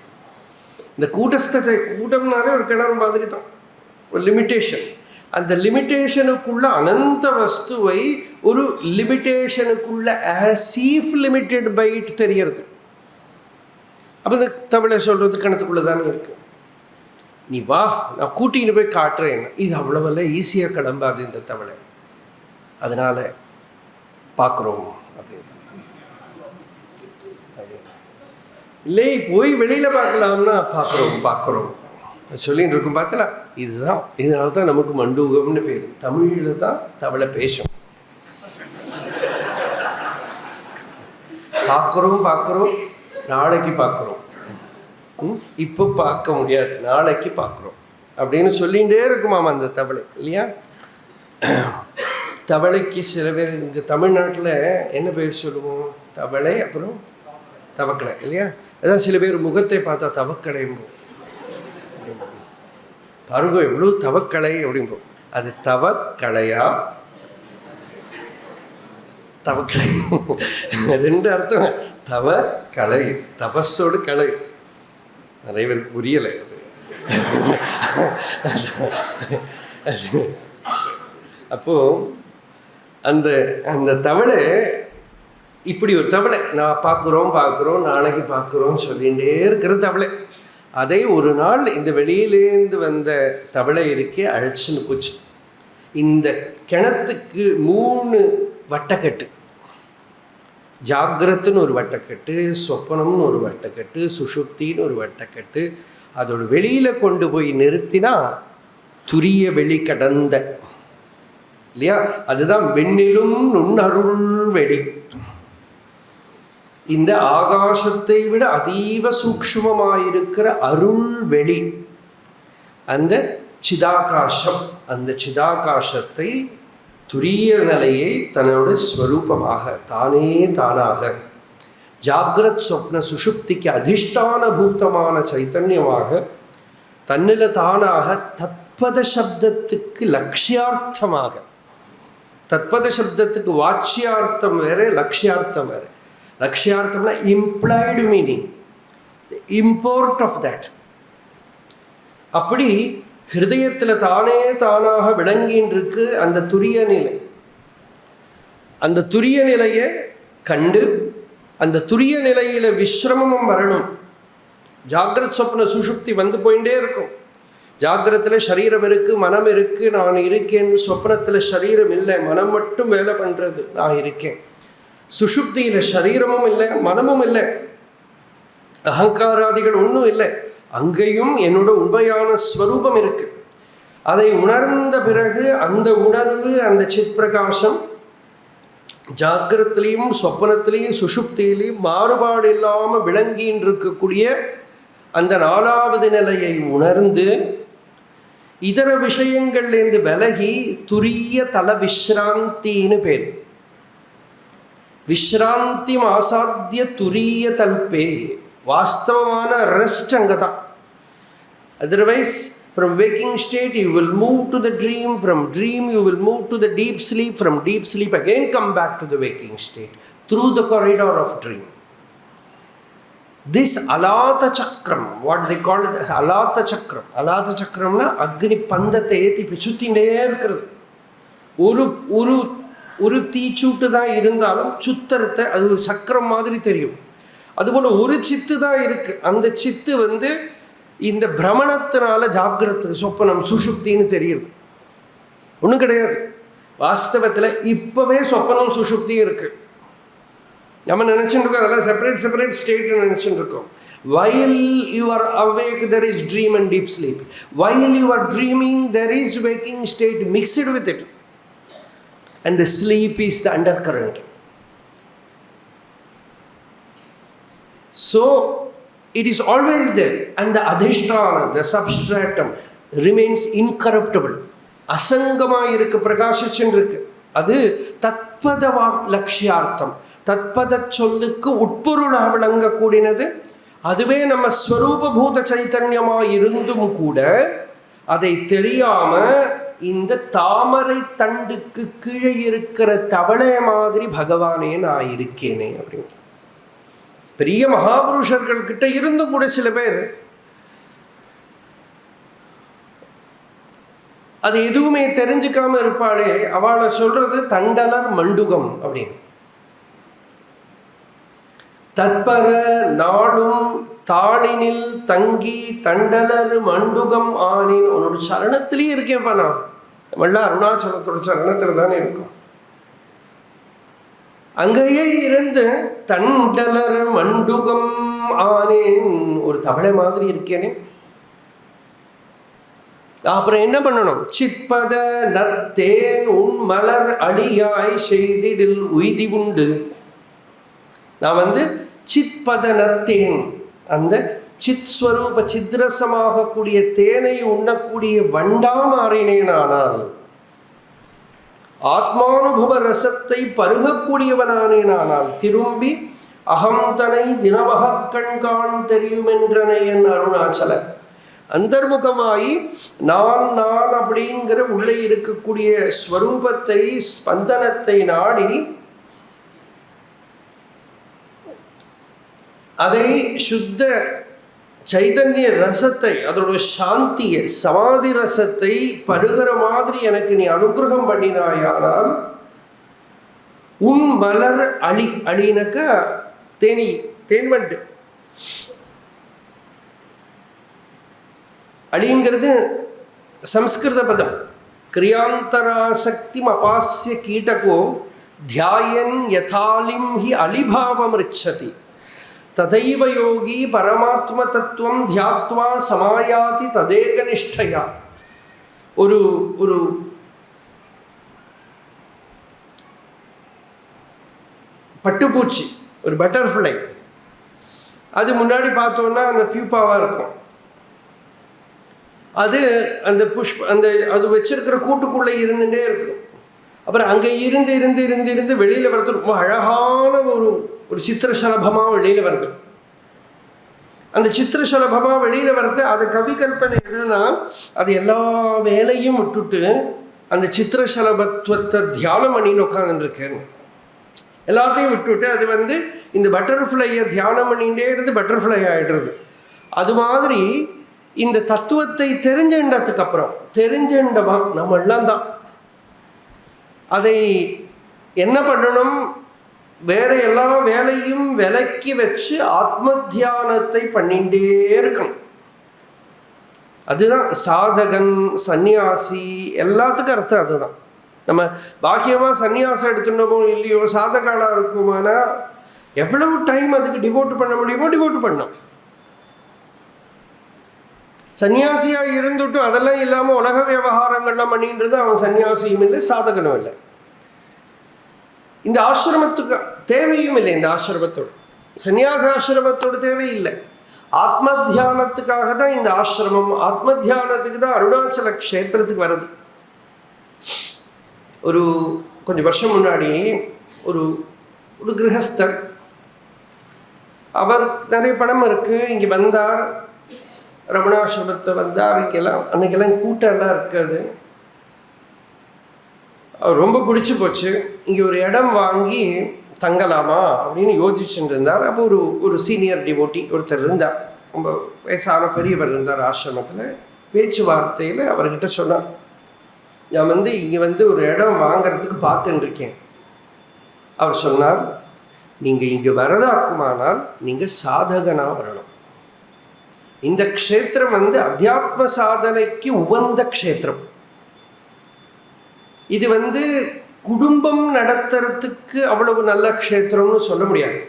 இந்த கூட்டம்னாலே ஒரு கிணறு மாதிரி தான், ஒரு லிமிட்டேஷன். அந்த லிமிட்டேஷனுக்குள்ள அனந்த வஸ்துவை ஒரு லிமிட்டேஷனுக்குள்ள ஆசீஃப் லிமிட்டெட் பை இட் தெரியறது. அப்போ இந்த தவளை சொல்கிறது கிணத்துக்குள்ளே தானே இருக்கு, நீ வா நான் கூட்டின்னு போய் காட்டுறேன். இது அவ்வளவெல்லாம் ஈஸியாக கிளம்பாது இந்த தவளை, அதனால் பார்க்குறோம் அப்படின்னு. இல்லை போய் வெளியில் பார்க்கலாம்னா பார்க்குறோம் சொல்லின்னு இருக்கும். பார்த்தல, இதுதான், இதனால தான் நமக்கு மண்டூகம்னு பேர். தமிழில் தான் தவளை பேசும். பார்க்குறோம் நாளைக்கு பார்க்குறோம், இப்போ பார்க்க முடியாது, நாளைக்கு பார்க்குறோம் அப்படின்னு சொல்லிகிட்டே இருக்குமாமா அந்த தவளை இல்லையா. தவளைக்கு சில பேர் இந்த தமிழ்நாட்டில் என்ன பேர் சொல்லுவோம், தவளை அப்புறம் தவக்கலை இல்லையா. அதான் சில பேர் முகத்தை பார்த்தா தவக்கலைம்போம், பாருங்க எவ்வளோ தவக்கலை அப்படிம்போம். அது தவ கலையா? தவக்கலை ரெண்டு அர்த்தம். தவ கலை, தபஸோடு கலை. நிறைய பேருக்கு புரியலை அது. அப்போ அந்த அந்த தவளை இப்படி ஒரு தவளை நான் பார்க்குறோம் நாளைக்கு பார்க்குறோம் சொல்லிகிட்டே இருக்கிற தவளை. அதை ஒரு நாள் இந்த வெளியிலேருந்து வந்த தவளை இருக்கே அழைச்சின்னு போச்சு. இந்த கிணத்துக்கு 3 வட்டக்கட்டு, ஜாகிரத்துன்னு ஒரு வட்டக்கட்டு, சொப்பனம்னு ஒரு வட்டக்கட்டு, சுஷுப்தின்னு ஒரு வட்டக்கட்டு. அதோட வெளியில் கொண்டு போய் நிறுத்தினா துரிய வெளி கடந்த இல்லையா, அதுதான் வெண்ணிலும் நுண்ணருள் வெளி. இந்த ஆகாசத்தை விட அதீவ சூக்ஷ்மமாயிருக்கிற அருள் வெளி, அந்த சிதாகாசம். அந்த சிதாகாசத்தை துரிய நிலையை தன்னோட ஸ்வரூபமாக தானே தானாக ஜாகிரத் சொப்ன சுஷுப்திக்கு அதிஷ்டான பூதமான சைத்தன்யமாக தன்னில தானாக தத்பத சப்தத்துக்கு லட்சியார்த்தமாக, தத்பத சப்தத்துக்கு வாச்சியார்த்தம் வேறு, லட்சியார்த்தம் வேறு. லட்சியார்த்தம்னா implied meaning, import of that. அப்படி ஹிருதயத்தில் தானே தானாக விளங்கின்னு இருக்கு அந்த துரிய நிலை. அந்த துரிய நிலையை கண்டு அந்த துரிய நிலையில் விஸ்ரமமும் வரணும். ஜாகிரத் சொப்ன சுஷுப்தி வந்து போயிட்டே இருக்கும். ஜாகிரத்தில் சரீரம் இருக்குது, மனம் இருக்குது, நான் இருக்கேன். சொப்னத்தில் சரீரம் இல்லை, மனம் மட்டும் வேலை பண்ணுறது, நான் இருக்கேன். சுஷுப்தியில் சரீரமும் இல்லை, மனமும் இல்லை, அகங்காராதிகள் ஒன்றும் இல்லை. அங்கேயும் என்னோட உண்மையான ஸ்வரூபம் இருக்குது. அதை உணர்ந்த பிறகு அந்த உணர்வு, அந்த சித் பிரகாசம் ஜாகிரத்திலையும் சொப்பனத்திலையும் சுஷுப்தியிலையும் மாறுபாடு இல்லாமல் விளங்கின்னு இருக்கக்கூடிய அந்த 4வது நிலையை உணர்ந்து இதர விஷயங்கள்லேருந்து விலகி துரிய தல விஸ்ராந்தின்னு பேர். விஸ்ராந்தி ஆசாத்திய துரிய தல்பே, வாஸ்தவமான ரெஸ்ட் அங்கே தான். Otherwise from waking state you will move to the dream, from dream you will move to the deep sleep, from deep sleep again come back to the waking state through the corridor of dream. This alata chakram, what they call it, alata chakram. Alata chakram na agni pandate ஏத்தி சுத்திண்டே இருக்கிறது. ஒரு தீச்சூட்டு தான் இருந்தாலும் சுத்தரத்தை அது ஒரு சக்கரம் மாதிரி தெரியும். அதுபோல் ஒரு சித்து தான் இருக்குது. அந்த சித்து இந்த பிரமணத்தினால ஜாகிரத்து சொப்பனம் சுஷுப்தின்னு தெரியுது. ஒன்றும் கிடையாது. வாஸ்தவத்தில் இப்போவே சொப்பனம் சுஷுப்தியும் இருக்குது. நம்ம நினச்சிட்டு இருக்கோம் அதெல்லாம் செப்பரேட் ஸ்டேட்னு நினச்சிட்டு இருக்கோம். While you are awake there is dream and deep sleep. While you are dreaming there is waking state mixed with it. And the sleep is the undercurrent. So it is always there, and the adhisthana, the substratum remains incorruptible. அசங்கமாக இருக்கு, பிரகாசிச்சுருக்கு. அது தத்பத லட்சியார்த்தம், தத்பத சொல்லுக்கு உட்பொருளாக விளங்கக்கூடியது. அதுவே நம்ம ஸ்வரூபபூத சைத்தன்யமாக இருந்தும் கூட அதை தெரியாம இந்த தாமரை தண்டுக்கு கீழே இருக்கிற தவளை மாதிரி பகவானே நான் இருக்கேனே அப்படின்னு. பெரிய மகாபுருஷர்கள் கிட்ட இருந்தும் கூட சில பேர் அது எதுவுமே தெரிஞ்சுக்காம இருப்பாளே, அவளை சொல்றது தண்டலர் மண்டுகம் அப்படின்னு. தற்பர நாளும் தாளினில் தங்கி தண்டலர் மண்டுகம் ஆனின். உன்னோட சரணத்திலேயே இருக்கேன்ப்பா. நான் நம்மளாம் அருணாச்சலத்தோட சரணத்தில் தானே இருக்கும். அங்கேயே இருந்து தண்டலர் மண்டுகம் ஆனேன், ஒரு தவளை மாதிரி இருக்கேனே. அப்புறம் என்ன பண்ணணும்? சிற்பத நத்தேன் உன் மலர் அழியாய் செய்திடில் உய்தி உண்டு. நான் சிற்பத நத்தேன், அந்த சித் ஸ்வரூப சித்ரசமாக கூடிய தேனை உண்ணக்கூடிய வண்டா மாறினேனானால், ஆத்மானுபவ ரசத்தை பருகக்கூடியவனானேனானால் திரும்பி அகம்தனை தினமக கண்காண் தெரியுமென்றனை என் அருணாச்சல. அந்தர்முகமாகி நான் நான் அப்படிங்கிற உள்ளே இருக்கக்கூடிய ஸ்வரூபத்தை, ஸ்பந்தனத்தை நாடி அதை சுத்த சைதன்ய ரசத்தை, அதோட சாந்தியை, சமாதி ரசத்தை பருகிற மாதிரி எனக்கு நீ அனுகிரகம் பண்ணினாயானால் உன் மலர் அழி, அழினக்க தேனி, தேன்வண்டு. அழிங்கிறது சம்ஸ்கிருத பதம். கிரியாந்தராசக்தி அபாஸ்ய கீட்டகோ தியாயன் யதாலிம் ஹி அலிபாவம் ரிச்சதி ததைவ யோகி பரமாத்ம தத்துவம் தியாத்வா சமாயாதி ததேக நிஷ்டயா. ஒரு ஒரு பட்டுப்பூச்சி, ஒரு பட்டர்ஃப்ளை, அது முன்னாடி பார்த்தோன்னா அந்த பியூப்பாவாக இருக்கும். அது அந்த அது வச்சிருக்கிற கூட்டுக்குள்ளே இருந்துகிட்டே இருக்கும். அப்புறம் அங்கே இருந்து இருந்து இருந்து இருந்து வெளியில் வரது ரொம்ப அழகான ஒரு சித்திரசலபமாக வெளியில் வருது. அந்த சித்திரசலபமாக வெளியில் வரது அது கவி கல்பனை என்னன்னா, அது எல்லா வேலையும் விட்டுட்டு அந்த சித்திரசலபத்துவத்தை தியானம் பண்ணின்னு உட்காந்துருக்கேன். எல்லாத்தையும் விட்டுவிட்டு அது இந்த பட்டர்ஃப்ளையை தியானம் பண்ணிகிட்டே இருந்து பட்டர்ஃப்ளை ஆகிடுறது. அது மாதிரி இந்த தத்துவத்தை தெரிஞ்சின்றதுக்கு அப்புறம், தெரிஞ்சின்றவன் நம்ம எல்லாம் தான். அதை என்ன பண்ணணும், வேற எல்லா வேலையும் விலக்கி வச்சு ஆத்ம தியானத்தை பண்ணிகிட்டே இருக்கணும். அதுதான் சாதகன், சந்நியாசி, எல்லாத்துக்கும் அர்த்தம் அதுதான். நம்ம பாக்கியமாக சந்நியாசம் எடுத்துட்டோமோ இல்லையோ, சாதகாலாக இருக்குமானா எவ்வளவு டைம் அதுக்கு டிவோட் பண்ண முடியுமோ டிவோட் பண்ணோம். சன்னியாசியாக இருந்துட்டு அதெல்லாம் இல்லாமல் உலக விவகாரங்கள்லாம் பண்ணின்றது அவன் சன்னியாசியும் இல்லை, சாதகனும் இல்லை. இந்த ஆசிரமத்துக்கு தேவையும் இல்லை. இந்த ஆசிரமத்தோடு, சன்னியாச ஆசிரமத்தோடு தேவையில்லை. ஆத்ம தியானத்துக்காக தான் இந்த ஆசிரமம். ஆத்ம தியானத்துக்கு தான் அருணாச்சல க்ஷேத்திரத்துக்கு வருது. கொஞ்சம் வருஷம் முன்னாடி ஒரு கிரகஸ்தர், அவர் நிறைய பணம் இருக்குது, இங்கே வந்தார், ரமணாசிரமத்தை வந்தார். அன்றைக்கெல்லாம் கூட்டம்லாம் இருக்காது. அவர் ரொம்ப பிடிச்சி போச்சு. இங்கே ஒரு இடம் வாங்கி தங்கலாமா அப்படின்னு யோசிச்சுட்டு இருந்தார். அப்போ ஒரு சீனியர் டிவோட்டி ஒருத்தர் இருந்தார், ரொம்ப வயசான பெரியவர் இருந்தார் ஆசிரமத்தில். பேச்சுவார்த்தையில் அவர்கிட்ட சொன்னார், நான் இங்கே ஒரு இடம் வாங்கிறதுக்கு பார்த்துட்டுருக்கேன். அவர் சொன்னார், நீங்கள் இங்கே வரதாக்குமானால் நீங்கள் சாதகனாக வரணும். இந்த க்ஷேத்திரம் அத்தியாத்ம சாதனைக்கு உகந்த க்ஷேத்திரம். இது குடும்பம் நடத்துறதுக்கு அவ்வளவு நல்ல க்ஷேத்திரம்னு சொல்ல முடியாது.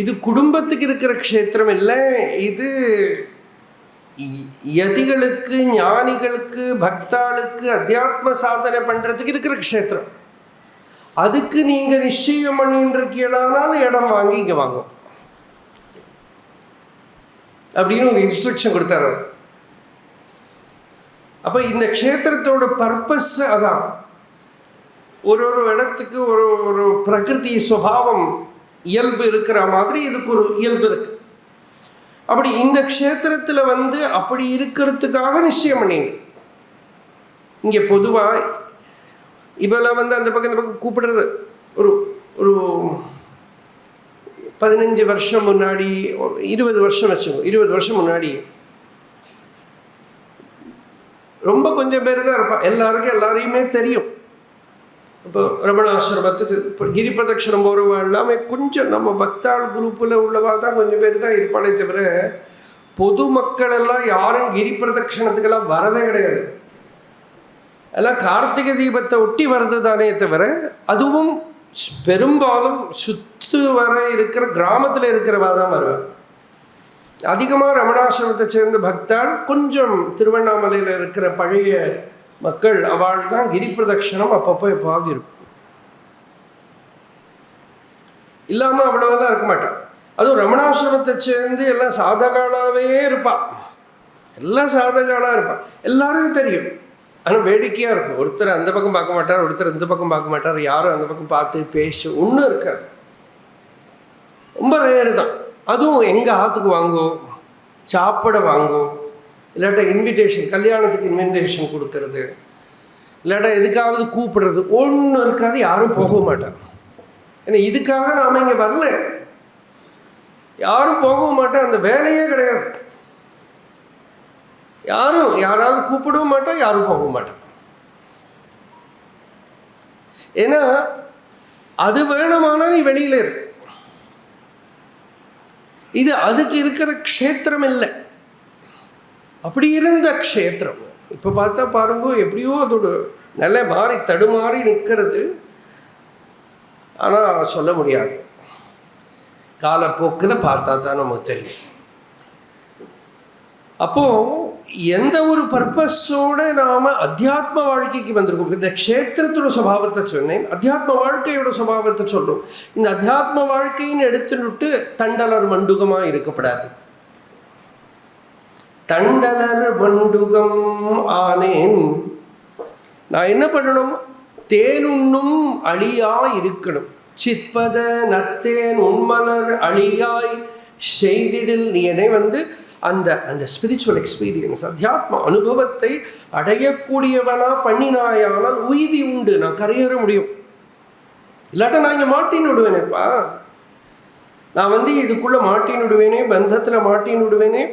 இது குடும்பத்துக்கு இருக்கிற க்ஷேத்திரம் இல்லை. இது யதிகளுக்கு, ஞானிகளுக்கு, பக்தாளுக்கு அத்தியாத்ம சாதனை பண்ணுறதுக்கு இருக்கிற க்ஷேத்திரம். அதுக்கு நீங்கள் நிச்சயம் பண்ணிட்டு இருக்கீங்களானாலும் இடம் வாங்கி இங்கே வாங்கும் அப்படின்னு ஒரு இன்ஸ்ட்ரக்ஷன் கொடுத்தாரு. அப்போ இந்த க்ஷேத்திரத்தோட பர்பஸ் அதான். ஒரு இடத்துக்கு ஒரு பிரகிருதி சுபாவம், இயல்பு இருக்கிற மாதிரி இதுக்கு ஒரு இயல்பு இருக்கு. அப்படி இந்த க்ஷேத்திரத்தில் அப்படி இருக்கிறதுக்காக நிச்சயம் பண்ணிங்க. இங்கே பொதுவாக இப்போல்லாம் அந்த பக்கம் இந்த பக்கம் கூப்பிடுறது ஒரு 15 வருஷம் முன்னாடி, 20 வருஷம் வச்சுக்கோ, 20 வருஷம் முன்னாடி ரொம்ப கொஞ்சம் பேர் தான் இருப்பான். எல்லாருக்கும் எல்லாரையுமே தெரியும். இப்போ ரமணாசிரமத்துக்கு இப்போ கிரி பிரதட்சணம் போகிறவா எல்லாமே கொஞ்சம் நம்ம பக்தாள் குரூப்பில் உள்ளவா தான் கொஞ்சம் பேர் தான் இருப்பாளே தவிர பொதுமக்கள் எல்லாம் யாரும் கிரி பிரதட்சணத்துக்கெல்லாம் வரதே கிடையாது. எல்லாம் கார்த்திகை தீபத்தை ஒட்டி வர்றது தானே தவிர, அதுவும் பெரும்பாலும் சுற்று வர இருக்கிற கிராமத்தில் இருக்கிறவா தான் வருவார். அதிகமாக ரமணாசிரமத்தை சேர்ந்த பக்தாள், கொஞ்சம் திருவண்ணாமலையில் இருக்கிற பழைய மக்கள், அவள் தான் கிரி பிரதட்சணம் அப்பப்போ எப்பாவது இருக்கும். இல்லாமல் அவ்வளோவெல்லாம் இருக்க மாட்டான். அதுவும் ரமணாசிரமத்தை சேர்ந்து எல்லாம் சாதகாலாகவே இருப்பாள். எல்லாம் சாதகாலாக இருப்பாள், எல்லாரும் தெரியும். ஆனால் வேடிக்கையாக இருக்கும். ஒருத்தர் அந்த பக்கம் பார்க்க மாட்டார், ஒருத்தர் இந்த பக்கம் பார்க்க மாட்டார், யாரும் அந்த பக்கம் பார்த்து பேச ஒன்றும் இருக்காது. ரொம்ப ரேரு தான். அதுவும் எங்கள் ஆற்றுக்கு வாங்கோ, சாப்பிட வாங்கும், இல்லாட்டா இன்விடேஷன், கல்யாணத்துக்கு இன்விடேஷன் கொடுக்கறது, இல்லாட்டா எதுக்காவது கூப்பிடுறது, ஒன்றும் இருக்காது. யாரும் போக மாட்டாங்க. ஏன்னா இதுக்காக நாம் இங்கே வரல. யாரும் போகவும் மாட்டோம், அந்த வேலையே கிடையாது. யாராவது கூப்பிடவும் மாட்டோம், யாரும் போக மாட்டோம். ஏன்னா அது வேணுமானா நீ வெளியில இருக்கு. இது அதுக்கு இருக்கிற க்ஷேத்திரம் இல்லை. அப்படி இருந்த க்ஷேத்திரம் இப்போ பார்த்தா பாருங்க, எப்படியோ அதோட நிலை மாறி தடுமாறி நிற்கிறது. ஆனால் சொல்ல முடியாது, காலப்போக்கில் பார்த்தா தான் நமக்கு தெரியும். அப்போது எந்த ஒரு பர்பஸோடு நாம் அத்தியாத்ம வாழ்க்கைக்கு வந்திருக்கோம். இந்த க்ஷேத்திரத்தோட சுபாவத்தை சொன்னேன், அத்தியாத்ம வாழ்க்கையோட சுபாவத்தை சொல்கிறோம். இந்த அத்தியாத்ம வாழ்க்கைன்னு எடுத்துட்டு தண்டலர் மண்டுகமாக இருக்கப்படாது. தண்டலர் மண்டுகம் ஆனேன், நான் என்ன பண்ணணும்? தேனுண்ணும் அழியாய் இருக்கணும். சிற்பத நத்தேன் உண்மலர் அழியாய் செய்திடில். நீ என்னை அந்த அந்த ஸ்பிரிச்சுவல் எக்ஸ்பீரியன்ஸ், அத்தியாத்ம அனுபவத்தை அடையக்கூடியவனா பண்ணினாயானால் உய்தி உண்டு, நான் கரையேற முடியும். இல்லாட்டா நான் இங்கே மாட்டின்னு விடுவேனேப்பா. நான் இதுக்குள்ளே மாட்டின்னு விடுவேனே, பந்தத்தில் மாட்டின்னு விடுவேனே.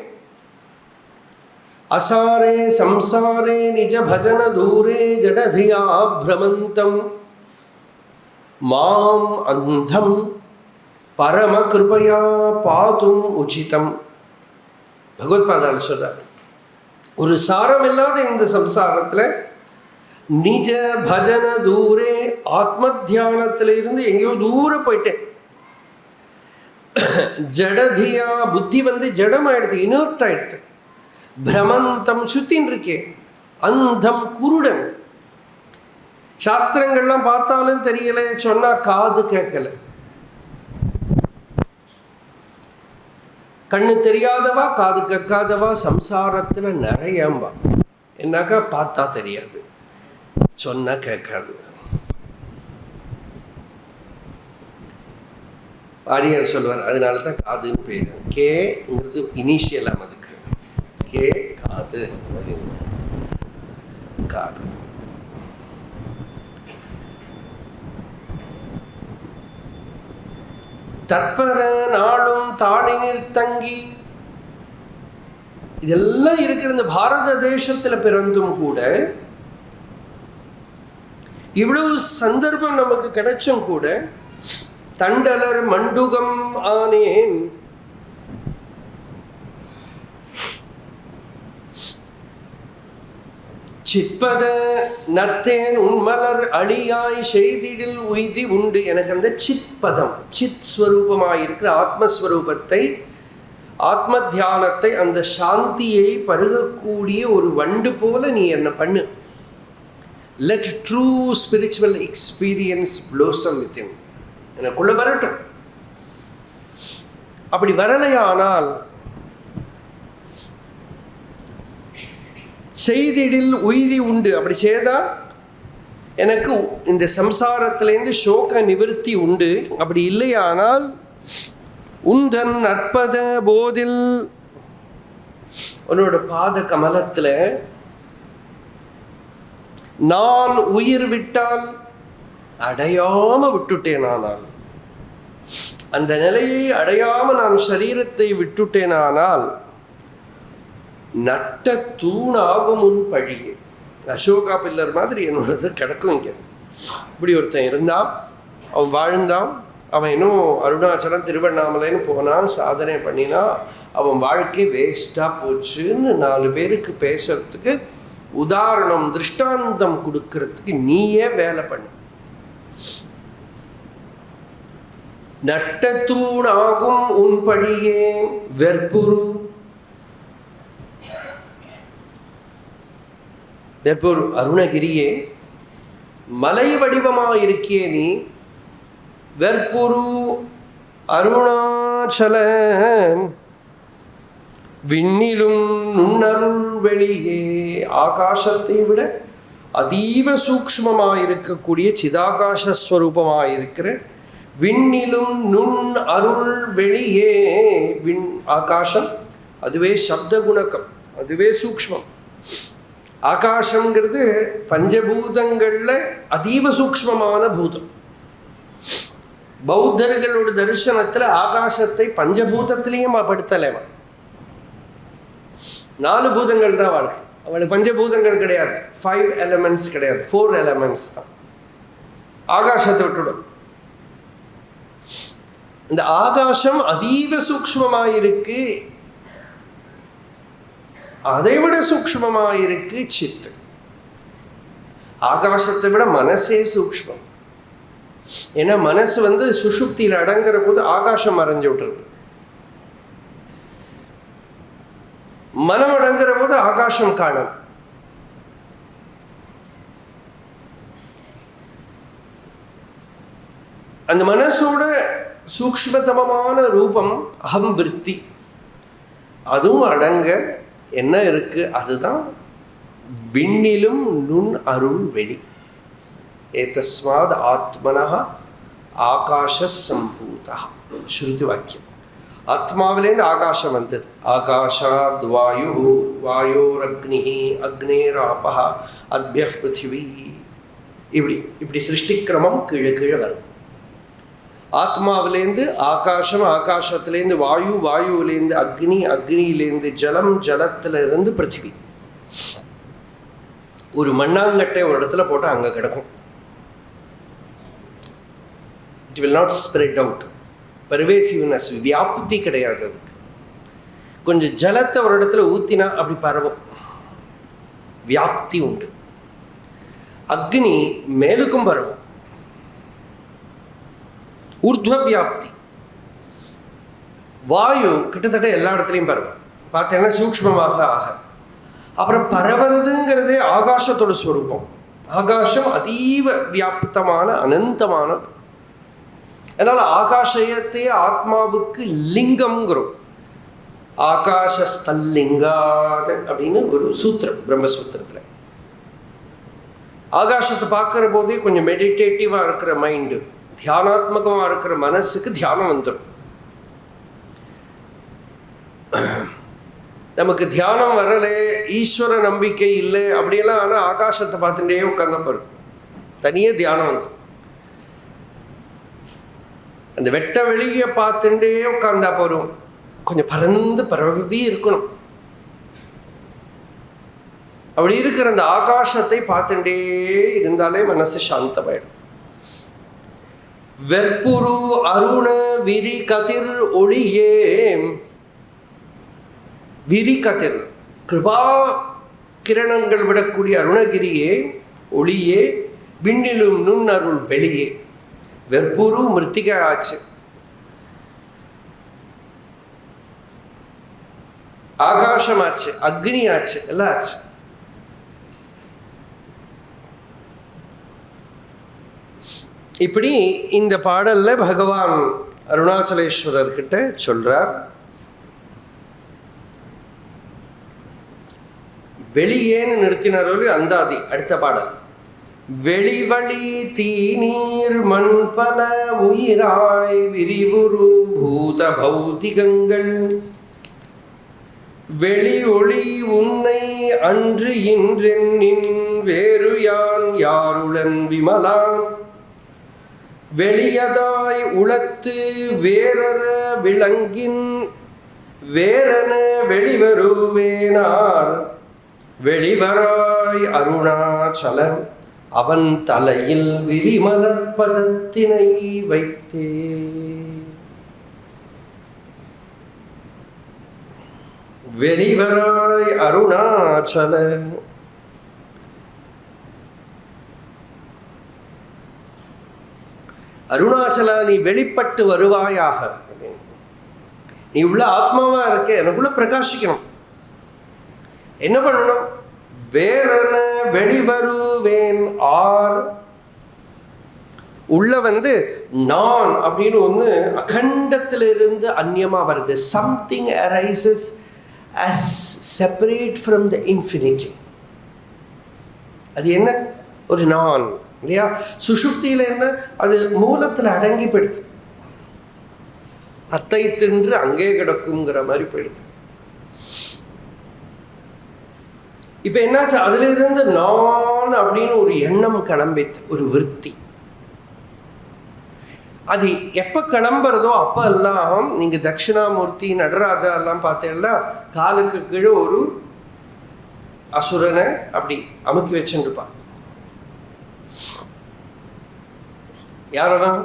அசாரே சம்சாரே நிஜ பஜன தூரே ஜடதியா பிரமந்தம் மாம் அந்தம் பரம கிருபையா பாதும் உச்சிதம். பகவத்பாதால் சொல்றார், ஒரு சாரம் இல்லாத இந்த சம்சாரத்தில் நிஜ பஜன தூரே, ஆத்ம தியானத்தில் இருந்து எங்கேயோ தூரம் போயிட்டேன். ஜடதியா, புத்தி ஜடமாயிடுது, இனர்ட் ஆயிடுது. பிரமந்தம் சுத்தின்னு இருக்கேன். அந்தம் குருடன், சாஸ்திரங்கள்லாம் பார்த்தாலும் தெரியல, சொன்னா காது கேட்கல. கண்ணு தெரியாதவா, காது கேட்காதவா சம்சாரத்தில் நிறையம்பா. என்னாக்கா பார்த்தா தெரியாது, சொன்னா கேட்காது. வாரியார் சொல்வார், அதனால தான் காதுன்னு பேர். கேங்கிறது இனிஷியலாம், அதுக்கு கே காது, காது. தற்பர நாளும் தாளினில் தங்கி, இதெல்லாம் இருக்கிற இந்த பாரத தேசத்தில் பிறந்தும் கூட, இவ்வளவு சந்தர்ப்பம் நமக்கு கிடைச்சும் கூட, தண்டலர் மண்டுகம் ஆனேன். சிற்பத நத்தேன் உண்மலர் அழியாய் செய்திடில் உய்தி உண்டு. எனக்கு அந்த சித்பதம், சித் ஸ்வரூபமாயிருக்கிற ஆத்மஸ்வரூபத்தை, ஆத்ம தியானத்தை, அந்த சாந்தியை பருகக்கூடிய ஒரு வண்டு போல நீ என்ன பண்ணு. Let true spiritual experience blossom within, எனக்குள்ள வரட்டும். அப்படி வரலையானால் செய்திடில் உய்தி உண்டு. அப்படி செய்தா எனக்கு இந்த சம்சாரத்திலேருந்து சோக நிவர்த்தி உண்டு. அப்படி இல்லையானால் உந்தன் அற்பத போதில், உன்னோட பாத கமலத்தில் நான் உயிர் விட்டால், அடையாம விட்டுட்டேனானால், அந்த நிலையை அடையாம நான் சரீரத்தை விட்டுட்டேனானால், நட்ட தூணாகும் உன் பழியே. அசோகா பில்லர் மாதிரி என்னோடது கிடக்கும் இங்கே. இப்படி ஒருத்தன் இருந்தான், அவன் வாழ்ந்தான், அவன் இன்னும் அருணாச்சலம் திருவண்ணாமலைன்னு போனான், சாதனை பண்ணினா, அவன் வாழ்க்கை வேஸ்டாக போச்சுன்னு 4 பேருக்கு பேசுறதுக்கு உதாரணம், திருஷ்டாந்தம் கொடுக்கறதுக்கு நீயே வேலை பண்ணு. நட்ட தூணாகும் உன் பழியே வெற்புரு. வெற்புரு அருணகிரியே, மலை வடிவமாயிருக்கியே நீ. வெற்புரு அருணாச்சல விண்ணிலும் நுண்ணருள் வெளியே. ஆகாசத்தை விட அதீவ சூக்ஷ்மமாயிருக்கக்கூடிய சிதாகாசஸ்வரூபமாயிருக்கிற விண்ணிலும் நுண் அருள் வெளியே. விண் ஆகாசம், அதுவே சப்த குணகம், அதுவே சூக்ஷ்மம். ஆகாசங்கிறது பஞ்சபூதங்கள்ல அதீவ சூக்ஷ்மமான பூதம். பௌத்தர்களோட தரிசனத்துல ஆகாசத்தை பஞ்சபூதத்திலையும் படுத்தலைவன். 4 பூதங்கள் தான் வாழ்க்கை. அவளுக்கு பஞ்சபூதங்கள் கிடையாது, 5 elements கிடையாது, 4 elements தான். ஆகாசத்தை விட்டுடும். இந்த ஆகாசம் அதீவ சூக்ஷ்மமாயிருக்கு. அதை விட சூக்ஷ்மமாயிருக்கு சித்து. ஆகாசத்தை விட மனசே சூக்ஷ்மம். ஏன்னா மனசு சுஷுப்தியில் அடங்குற போது ஆகாசம் மறைஞ்சு விட்டுறது. மனம் அடங்குற போது ஆகாசம் காணும். அந்த மனசோட சூக்ஷ்மதமமான ரூபம் அகம் விருத்தி. அதுவும் அடங்க என்ன இருக்கு? அதுதான் விண்ணிலும் நுண் அருள் வெளி. ஏதஸ்மாத் ஆத்மனஹ ஆகாஷ சம்பூதா ஸ்ருதி வாக்கியம். ஆத்மாவிலேருந்து ஆகாசம் வந்தது. ஆகாஷாத் வாயு, வாயோர் அக்னிஹி, அக்னேராபஹ, அத்யஃப் பிருத்திவி. இப்படி சிருஷ்டிக்கிரமம் கீழே கீழே வருது. ஆத்மாவிலேருந்து ஆகாசம், ஆகாசத்திலேருந்து வாயு, வாயுவிலேருந்து அக்னி, அக்னியிலேருந்து ஜலம், ஜலத்திலிருந்து பிருத்திவி. ஒரு மண்ணாங்கட்டை ஒரு இடத்துல போட்டால் அங்கே கிடக்கும். It will not spread out. Pervasiveness, வியாப்தி கிடையாது அதுக்கு. கொஞ்சம் ஜலத்தை ஒரு இடத்துல ஊற்றினா அப்படி பரவும், வியாப்தி உண்டு. அக்னி மேலுக்கும் பரவும், ஊர்த்வ வியாப்தி. வாயு கிட்டத்தட்ட எல்லா இடத்துலையும் பரவும். பார்த்தீங்கன்னா சூக்ஷ்மமாக ஆக அப்புறம் பரவுறதுங்கிறதே ஆகாசத்தோட ஸ்வரூபம். ஆகாசம் அதீவ வியாப்தமான அனந்தமான. அதனால் ஆகாசத்தையே ஆத்மாவுக்கு லிங்கம்ங்கிறோம். ஆகாசஸ்தல்லிங்காத அப்படின்னு ஒரு சூத்திரம் பிரம்மசூத்திரத்தில். ஆகாசத்தை பார்க்குற போதே கொஞ்சம் மெடிடேட்டிவாக இருக்கிற மைண்டு, தியானாத்மகமாக இருக்கிற மனசுக்கு தியானம் வந்துடும். நமக்கு தியானம் வரலை, ஈஸ்வர நம்பிக்கை இல்லை அப்படியெல்லாம், ஆனால் ஆகாசத்தை பார்த்துட்டே உட்காந்தா போகிறோம், தனியே தியானம் வந்துடும். அந்த வெட்ட வெளியை பார்த்துட்டே உட்காந்தா போகிறோம், கொஞ்சம் பறந்து பரவி இருக்கணும். அப்படி இருக்கிற அந்த ஆகாசத்தை பார்த்துட்டே இருந்தாலே மனசு சாந்தமாயிடும். வெற்புரு அருண விரி கதிர் ஒளியே, விரி கதிர் கிருபா கிரணங்கள் விடக்கூடிய அருணகிரியே, ஒளியே, விண்ணிலும் நுண் அருள் வெளியே. வெற்புரு மிருத்திகை ஆச்சு, ஆகாசம் ஆச்சு, அக்னி ஆச்சு, எல்லாம் ஆச்சு. இப்படி இந்த பாடல்ல பகவான் அருணாச்சலேஸ்வரர்கிட்ட சொல்றார், வெளியேன்னு நிறுத்தினார் அந்தாதி. அடுத்த பாடல், வெளிவழி தீநீர் மண்பல உயிராய் விரிவுரு பூத பௌதிகங்கள், வெளி ஒளி உன்னை அன்று இன்றென்னின் வேறு யான் யாருளன் விமலான், வெளியதாய் உளத்து வேறற விளங்கின் வேறன வெளிவருவேனார், வெளிவராய் அருணாச்சலம் அவன் தலையில் விரிமலர்பதத்தினை வைத்தே. வெளிவராய் அருணாச்சல, அருணாச்சலா நீ வெளிப்பட்டு வருவாயாக. நீ உள்ள ஆத்மாவா இருக்க, எனக்குள்ள பிரகாசிக்கணும். என்ன பண்ணணும்? வேறென வெளிவருவேன் ஆர், உள்ள நான் அப்படின்னு ஒன்று அகண்டத்திலிருந்து அந்நியமா வருது. Something arises as separate from the infinity. அது என்ன? ஒரு நான் இல்லையா? சுஷுப்தியில் என்ன? அது மூலத்தில் அடங்கி போயிடுது, அத்தை தின்று அங்கே கிடக்குங்கிற மாதிரி போயிடுது. இப்போ என்னாச்சு, அதிலிருந்து நான் அப்படின்னு ஒரு எண்ணம் கிளம்பித்து, ஒரு விருத்தி. அது எப்போ கிளம்புறதோ அப்போ எல்லாம் நீங்கள் தட்சிணாமூர்த்தி நடராஜா எல்லாம் பார்த்தீங்கன்னா காலுக்கு கீழே ஒரு அசுரனை அப்படி அமுக்கி வச்சுருப்பான். யாரவன்?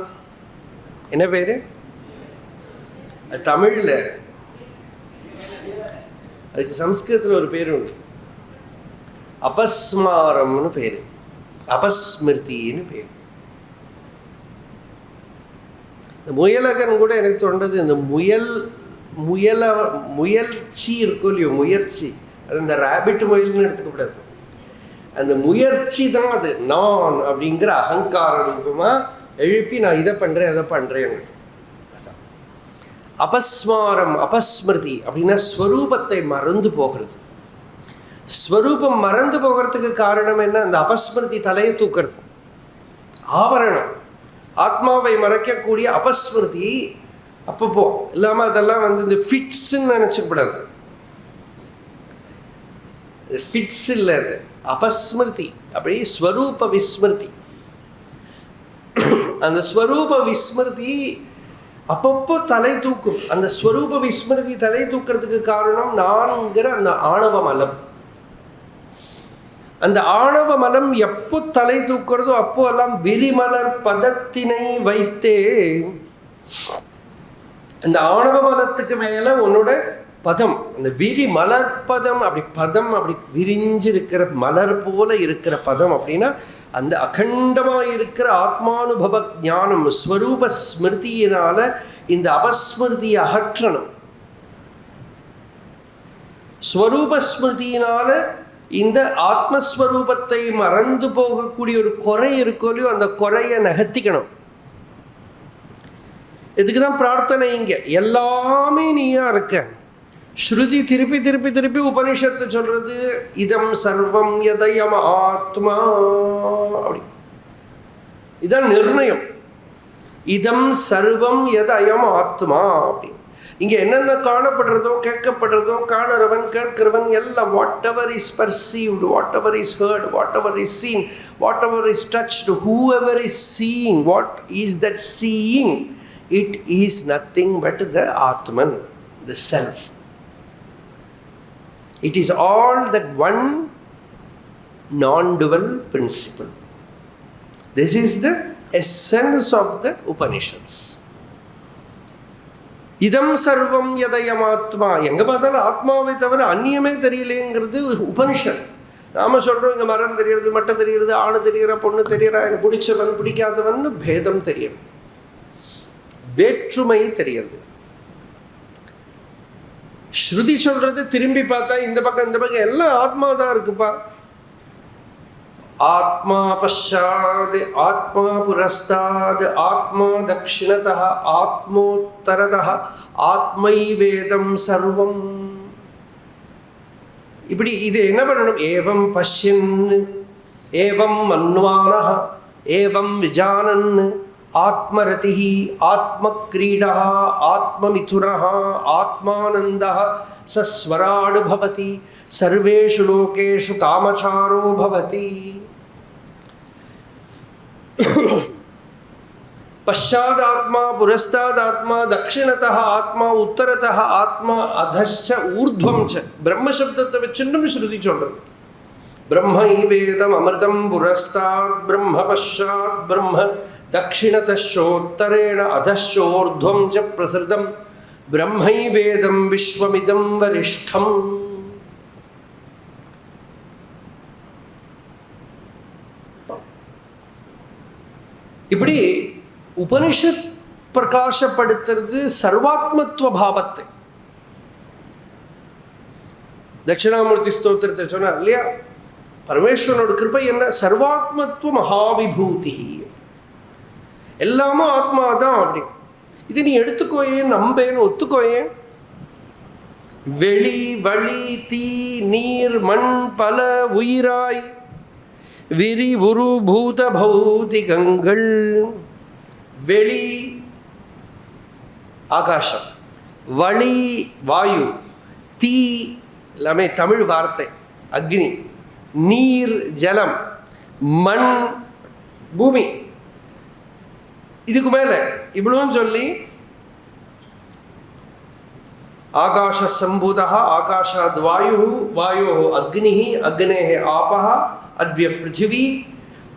என்ன பேர்? தமிழில், அதுக்கு சம்ஸ்கிருதத்தில் ஒரு பேர் உண்டு, அபஸ்மாரம்னு பேர், அபஸ்மிருத்தின்னு பேர். இந்த முயலகன் கூட எனக்கு தோன்றது, இந்த முயற்சி இருக்கும் இல்லையோ, முயற்சி, அது இந்த ரேபிட் முயல்னு எடுத்துக்கூடாது, அந்த முயற்சி தான் அது நான் அப்படிங்கிற அகங்கார ரூபமாக எழுப்பி நான் இதை பண்ணுறேன் அதை பண்ணுறேன். அதான் அபஸ்மாரம், அபஸ்மிருதி அப்படின்னா ஸ்வரூபத்தை மறந்து போகிறது. ஸ்வரூபம் மறந்து போகிறதுக்கு காரணம் என்ன? அந்த அபஸ்மிருதி தலையை தூக்கிறது, ஆவரணம், ஆத்மாவை மறைக்கக்கூடிய அபஸ்மிருதி அப்பப்போ இல்லாமல் அதெல்லாம் இந்த ஃபிட்ஸுன்னு நினச்சக்கூடாது. ஃபிட்ஸ் இல்லை, அது அபஸ்மிருதி, அப்படி ஸ்வரூப விஸ்மிருதி. அந்த ஸ்வரூப விஸ்மிருதி அப்பப்போ தலை தூக்கும். அந்த ஸ்வரூப விஸ்மிருதி தலை தூக்கிறதுக்கு காரணம் நான்கிற அந்த ஆணவ மலம். அந்த ஆணவ மலம் எப்போ தலை தூக்கிறதோ அப்போ எல்லாம் விரிமலர் பதத்தினை வைத்தே, அந்த ஆணவ மலத்துக்கு மேலே உன்னோட பதம், அந்த விரி மலர் பதம், அப்படி பதம் அப்படி விரிஞ்சிருக்கிற மலர் போல இருக்கிற பதம் அப்படின்னா அந்த அகண்டமாக இருக்கிற ஆத்மானுபவ ஞானம் ஸ்வரூப ஸ்மிருதியினால இந்த அபஸ்மிருதியை அகற்றணும். ஸ்வரூப ஸ்மிருதியினால இந்த ஆத்மஸ்வரூபத்தை மறந்து போகக்கூடிய ஒரு குறை இருக்கோ இல்லையோ, அந்த குறையை நகர்த்திக்கணும். இதுக்கு தான் பிரார்த்தனை. இங்கே எல்லாமே நீயா இருக்க. ஸ்ருதி திருப்பி திருப்பி திருப்பி உபனிஷத்து சொல்றது இதம் சர்வம் யதயம் ஆத்மா, அப்படி இதான் நிர்ணயம். இதம் சர்வம் யதயம் ஆத்மா அப்படி. இங்கே என்னென்ன காணப்படுறதோ கேட்கப்படுறதோ, காணுறவன் கேட்கிறவன் எல்லாம், whatever is perceived, whatever is heard, whatever is seen, whatever is touched, whoever is seeing, what is that seeing, it is nothing but the ஆத்மன், the self. It is all that one non-dual principle. This is the essence of the Upanishads. இதம் சர்வம் யதயமாத்மா. எங்கே பார்த்தாலும் ஆத்மாவை தவிர அந்நியமே தெரியலேங்கிறது உபனிஷத். நாம் சொல்கிறோம் இங்கே மரம் தெரிகிறது, மட்டை தெரிகிறது, ஆணு தெரிகிற, பொண்ணு தெரிகிறா, எனக்கு பிடிச்சவன் பிடிக்காதவன் பேதம் தெரியுது, வேற்றுமை தெரிகிறது. ஸ்ருதி சொல்றது திரும்பி பார்த்தா இந்த பக்கம் இந்த பக்கம் எல்லாம் ஆத்மா தான் இருக்குப்பா. ஆத்மா பஷாத், ஆத்மா புரஸ்தாத், ஆத்மா தக்ஷிணதः, ஆத்மோத்தரதः, ஆத்மைவேதம் சர்வம். இப்படி இது என்ன பண்ணணும்? ஏவம் பஷ்யன், ஏவம் மன்வானः, ஏவம் விஜானன், ஆத்மரதிஹி, ஆத்மக்ரீடः, ஆத்மமிதுனः, ஆத்மானந்தः சஸ்வராடு பவதி, சர்வேஷு லோகேஷு காமச்சாரோ பவதி. பஷாதாத்மா, புரஸ்தாதாத்மா, தட்சிணதः ஆத்மா, உத்தரதः ஆத்மா, அதश्च ஊர்த்வம் ச. பிரம்மசப்தத்தை வச்சுன்னும் ஸ்ருதி சொல்றது. பிரம்மைவேதம் அமிர்தம் புரஸ்தாத் பிரம்ம பஷாத் பிரம்ம தட்சிணதோத்தரேண அதோர்த்வம் ச பிரசிருதம் பிரம்மைவேதம் விஸ்வமிதம் வரிஷ்டம். இப்படி உபனிஷத் பிரகாசப்படுத்துறது சர்வாத்மத்துவ பாவத்தை. தட்சிணாமூர்த்தி ஸ்தோத்திரத்தை சொன்னார் இல்லையா, பரமேஸ்வரனோட கிருபை என்ன? சர்வாத்மத்துவ மகாவிபூதி, எல்லாமும் ஆத்மா தான். அப்படி இது நீ எடுத்துக்கோயேன், நம்பேன்னு ஒத்துக்கோயேன். வெளி வழி தீ நீர் மண் பல உயிராய் விரி உரு பூத பௌதிகங்கள். வெளி ஆகாசம், வழி வாயு, தீ எல்லாமே தமிழ் வார்த்தை, அக்னி, நீர் ஜலம், மண் பூமி, இதுக்கு மேலே இவ்வளவும் சொல்லி ஆகாஷ சம்பூதா ஆகாஷாத் வாயு வாயோ அக்னி அக்னே ஆபஹ அத்ய பிருத்திவி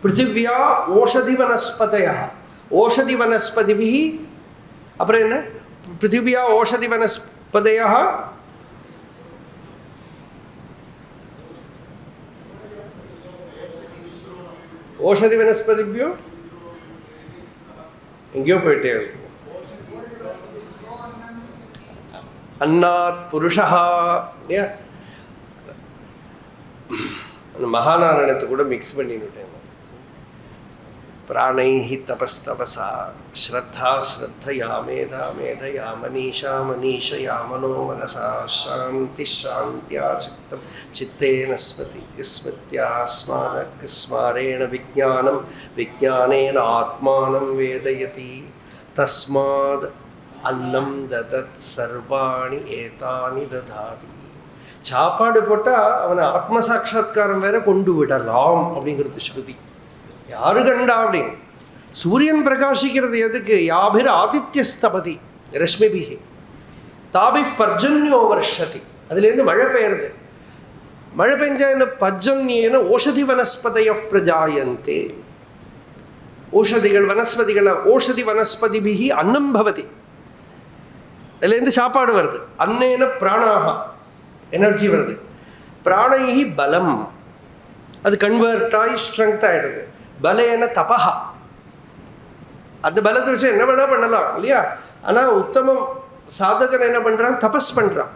பிருத்திவியா ஓஷதி வனஸ்பதயா ஓஷதி வனஸ்பதிபி. அப்புறம் என்ன? பிருத்திவியா ஓஷதி வனஸ்பதயா ஓஷதி வனஸ்பதிபியோ எங்கேயோ போயிட்டே அன்னாத் புருஷா இல்லையா? அந்த மகாநாராயணத்தை கூட மிக்ஸ் பண்ணிவிட்டேன். பிராணைஹி தபஸ்தபசா ஸ்ரத்தா ஸ்ரத்தயா மேதா மேதயா மனீஷா மனீஷயா மனோ மனசா சாந்தி சாந்தியா சித்தம் சித்தேன ஸ்மதி ஸ்மிருத்யா ஸ்மாரக் ஸ்மாரேண விஜானம் விஜானேன ஆத்மானம் வேதயதி தஸ்மாத் அன்னம் ததத் சர்வாணி ஏதானி ததாதி. சாப்பாடு போட்டால் அவனை ஆத்ம சாட்சா்காரம் வேற கொண்டு விடலாம் அப்படிங்கிறது ஸ்ருதி. யாரு கண்டா அப்படின்னு? சூரியன் பிரகாசிக்கிறது எதுக்கு? யாபிர் ஆதித்யஸ்தபதி ரஷ்மிபிஹி தாபிஃப் பர்ஜன்யோ வர்ஷதி. அதுலேருந்து மழை பெய்யுறது. மழை பெஞ்சா என்ன? பர்ஜன்யேன ஓஷதி வனஸ்பதய பிரஜாயந்தே. ஓஷதிகள் வனஸ்பதிகள் ஓஷதி வனஸ்பதிபிஹி அன்னம் பவதி. அதுலேருந்து சாப்பாடு வருது. அன்னேன பிராணாக எனர்ஜி வருது. பிராணைஹி பலம், அது கன்வெர்ட் ஆகி ஸ்ட்ரென்த் ஆகிடுது. பலேன தபஹா, அந்த பலத்தை வச்சு என்ன வேணால் பண்ணலாம் இல்லையா? ஆனால் உத்தமம் சாதகன் என்ன பண்ணுறான்? தபஸ் பண்ணுறான்.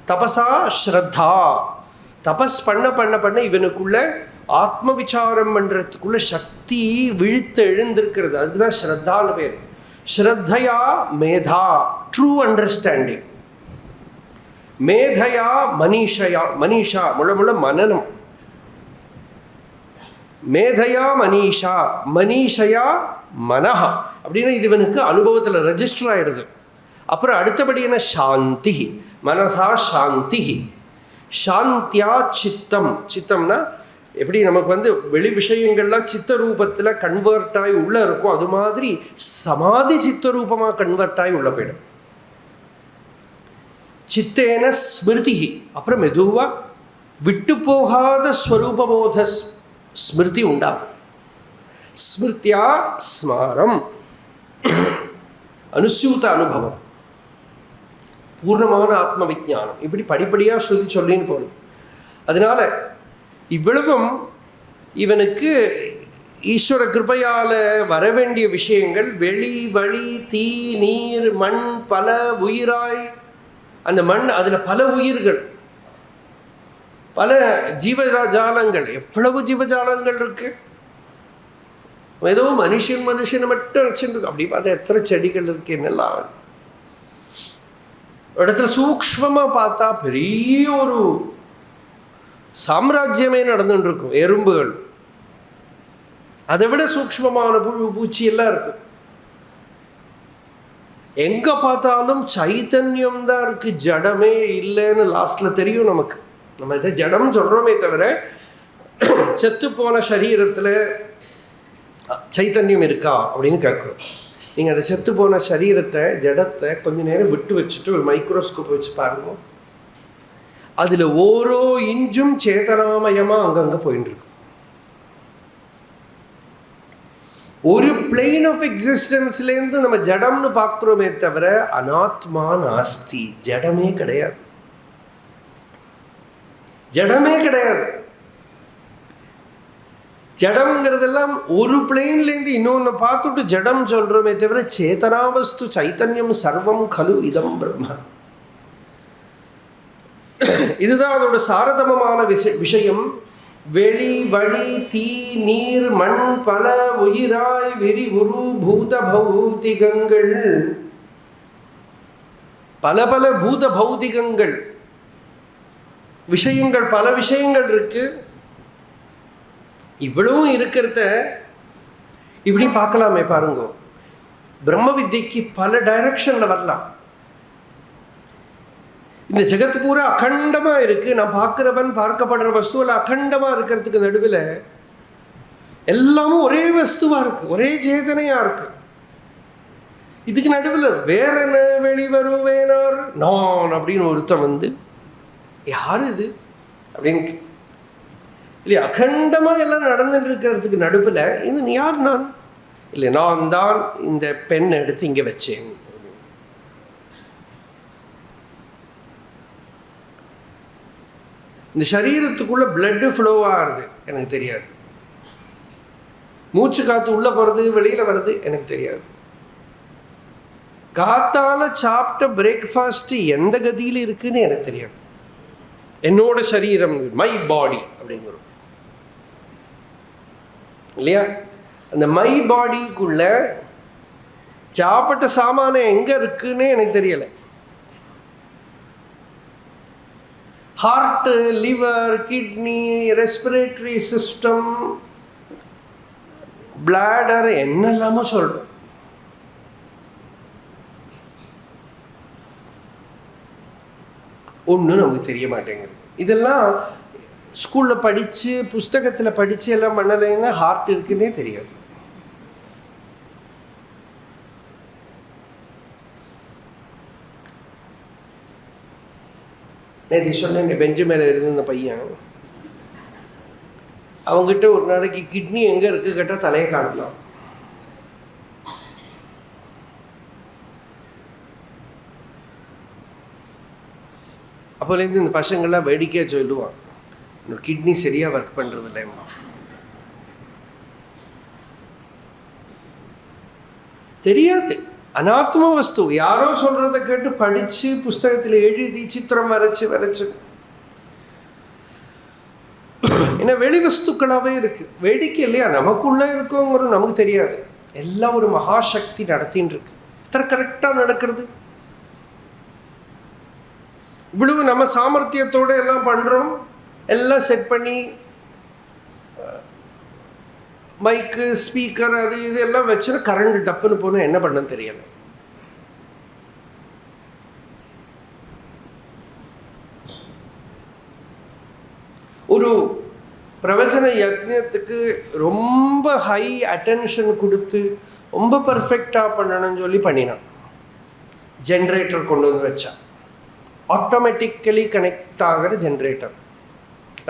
தபஸா ஸ்ரத்தா, தபஸ் பண்ண பண்ண பண்ண இவனுக்குள்ள ஆத்ம விசாரம் பண்ணுறதுக்குள்ள சக்தி விழித்து எழுந்திருக்கிறது. அதுக்குதான் ஸ்ரத்தான்னு பேர். ஸ்ரத்தையா மேதா, ட்ரூ அண்டர்ஸ்டாண்டிங். மேதையா மனிஷயா, மனிஷா முழ மனனம். மேதையா மனிஷா, மனிஷயா மனஹா அப்படின்னு இதுவனுக்கு அனுபவத்தில் ரெஜிஸ்டர் ஆகிடுது. அப்புறம் அடுத்தபடி என்ன? சாந்தி, மனசா சாந்தி. சாந்தியா சித்தம். சித்தம்னா எப்படி நமக்கு வெளி விஷயங்கள்லாம் சித்த ரூபத்தில் கன்வெர்ட் ஆகி உள்ளே இருக்கும், அது மாதிரி சமாதி சித்த ரூபமாக கன்வெர்ட் ஆகி உள்ளே போயிடும். சித்தேன ஸ்மிருதி. அப்புறம் மெதுவாக விட்டு போகாத ஸ்வரூபபோத ஸ்மிருதி உண்டாகும். ஸ்மிருத்தியா ஸ்மாரம், அனுசூத அனுபவம், பூர்ணமான ஆத்ம விஜானம். இப்படி படிப்படியாக ஸ்ருதி சொல்லின்னு போகுது. அதனால இவ்வளவும் இவனுக்கு ஈஸ்வர கிருபையால் வர வேண்டிய விஷயங்கள் வெளி வழி தீ நீர் மண் பல உயிராய். அந்த மண், அதில் பல உயிர்கள், பல ஜீவஜாலங்கள். எவ்வளவு ஜீவஜாலங்கள் இருக்கு! ஏதோ மனுஷனை மட்டும் வச்சுருக்கு. அப்படி பார்த்தா எத்தனை செடிகள் இருக்கு, என்னெல்லாம் இடத்துல சூக்ஷ்மமாக பார்த்தா பெரிய ஒரு சாம்ராஜ்யமே நடந்துட்டு இருக்கும். எறும்புகள், அதை விட சூக்ஷ்மமான புழு பூச்சி எல்லாம் இருக்கு. எங்க பார்த்தாலும் சைத்தன்யம் தான் இருக்கு, ஜடமே இல்லைன்னு லாஸ்ட்ல தெரியும் நமக்கு. நம்ம இதை ஜடம் சொல்றோமே தவிர செத்து போன சரீரத்தில் சைத்தன்யம் இருக்கா அப்படின்னு கேட்குறோம். நீங்கள் அந்த செத்து போன சரீரத்தை, ஜடத்தை கொஞ்ச நேரம் விட்டு வச்சுட்டு ஒரு மைக்ரோஸ்கோப் வச்சு பாருங்க. அதில் ஓரோ இன்ச்சும் சேதனாமயமாக அங்கங்கே போயிட்டு இருக்கு. ஒரு பிளேன் ஆஃப் எக்ஸிஸ்டன்ஸ்லேருந்து நம்ம ஜடம்னு பார்க்குறோமே தவிர அனாத்மா நாஸ்தி, ஜடமே கிடையாது. ஜடமே கிடையாது. ஜடம்ங்கிறதெல்லாம் ஒரு பிளேன்லேருந்து இன்னொன்று பார்த்துட்டு ஜடம் சொல்கிறோமே தவிர சேதனாவஸ்து சைத்தன்யம் சர்வம் கலு இதம் பிரம்ம. இதுதான் அதோட சாரதமமான விஷயம். வெளி வழி தீ நீர் மண் பல உயிராய் விரி உரு பூத பௌதிகங்கள். பல பல பூத பௌதிகங்கள் விஷயங்கள், பல விஷயங்கள் இருக்கு. இவ்வளவும் இருக்கிறத இப்படி பார்க்கலாமே பாருங்க. பிரம்ம வித்யக்கு பல டைரக்ஷன்ல வரலாம். இந்த ஜெகத்து பூரா அகண்டமாக இருக்குது. நான் பார்க்குறவன் பார்க்கப்படுற வஸ்துவில் அகண்டமாக இருக்கிறதுக்கு நடுவில் எல்லாமும் ஒரே வஸ்துவாக இருக்குது, ஒரே சேதனையாக இருக்குது. இதுக்கு நடுவில் வேற என்ன வெளிவருவேனார் நான் அப்படின்னு ஒருத்தன் வந்து யார் இது அப்படின்னு இல்லையா, அகண்டமாக எல்லாம் நடந்துட்டு இருக்கிறதுக்கு நடுவில் இது யார் நான் இல்லை, நான் தான் இந்த பெண் எடுத்து இங்கே வச்சேன். இந்த சரீரத்துக்குள்ள பிளட்டு ஃப்ளோ ஆகுது எனக்கு தெரியாது, மூச்சு காற்று உள்ளே போகிறது வெளியில் வருது எனக்கு தெரியாது, காத்தால் சாப்பிட்ட பிரேக்ஃபாஸ்ட்டு எந்த கதியில் இருக்குதுன்னு எனக்கு தெரியாது. என்னோட சரீரம், மை பாடி அப்படிங்கிறோம் இல்லையா, அந்த மை பாடிக்குள்ள சாப்பிட்ட சாமானம் எங்கே இருக்குன்னு எனக்கு தெரியலை. Heart, liver, kidney, respiratory system, bladder, என்னெல்லாமோ சொல்கிறோம். ஒன்றும் நமக்கு தெரிய மாட்டேங்கிறது. இதெல்லாம் ஸ்கூலில் படித்து புஸ்தகத்தில் படித்து எல்லாம் பண்ணலைன்னா ஹார்ட் இருக்குன்னே தெரியாது. நேற்று சொன்னேன், பெஞ்சு மேலே இருந்த இந்த பையன், அவங்ககிட்ட ஒரு நாளைக்கு கிட்னி எங்கே இருக்குது கேட்டால் தலையை காட்டலாம். அப்போலேருந்து இந்த பசங்கள்லாம் வேடிக்கையாக சொல்லுவான், இன்னொரு கிட்னி சரியாக ஒர்க் பண்ணுறது இல்லைம்மா. தெரியாது, அனாத்ம வஸ்து. யாரோ சொல்கிறத கேட்டு படித்து புஸ்தகத்தில் எழுதி சித்திரம் வரைச்சு ஏன்னா வெளி வஸ்துக்களாகவே இருக்குது. வேடிக்கை இல்லையா, நமக்குள்ளே இருக்கோங்கிறது நமக்கு தெரியாது. எல்லாம் ஒரு மகாசக்தி நடத்தின்னு இருக்கு. இத்தனை கரெக்டாக நடக்கிறது. இவ்வளவு நம்ம சாமர்த்தியத்தோடு எல்லாம் பண்ணுறோம், எல்லாம் செட் பண்ணி மைக்கு, ஸ்பீக்கர், அது இது எல்லாம் வச்சுன்னா கரண்ட் டப்புன்னு போனால் என்ன பண்ண தெரியல. ஒரு பிரவச்சன யஜ்ஞத்துக்கு ரொம்ப ஹை அட்டென்ஷன் கொடுத்து ரொம்ப பர்ஃபெக்டாக பண்ணணும்னு சொல்லி பண்ணினான். ஜென்ரேட்டர் கொண்டு வந்து வச்சா, ஆட்டோமேட்டிக்கலி கனெக்ட் ஆகிற ஜென்ரேட்டர்,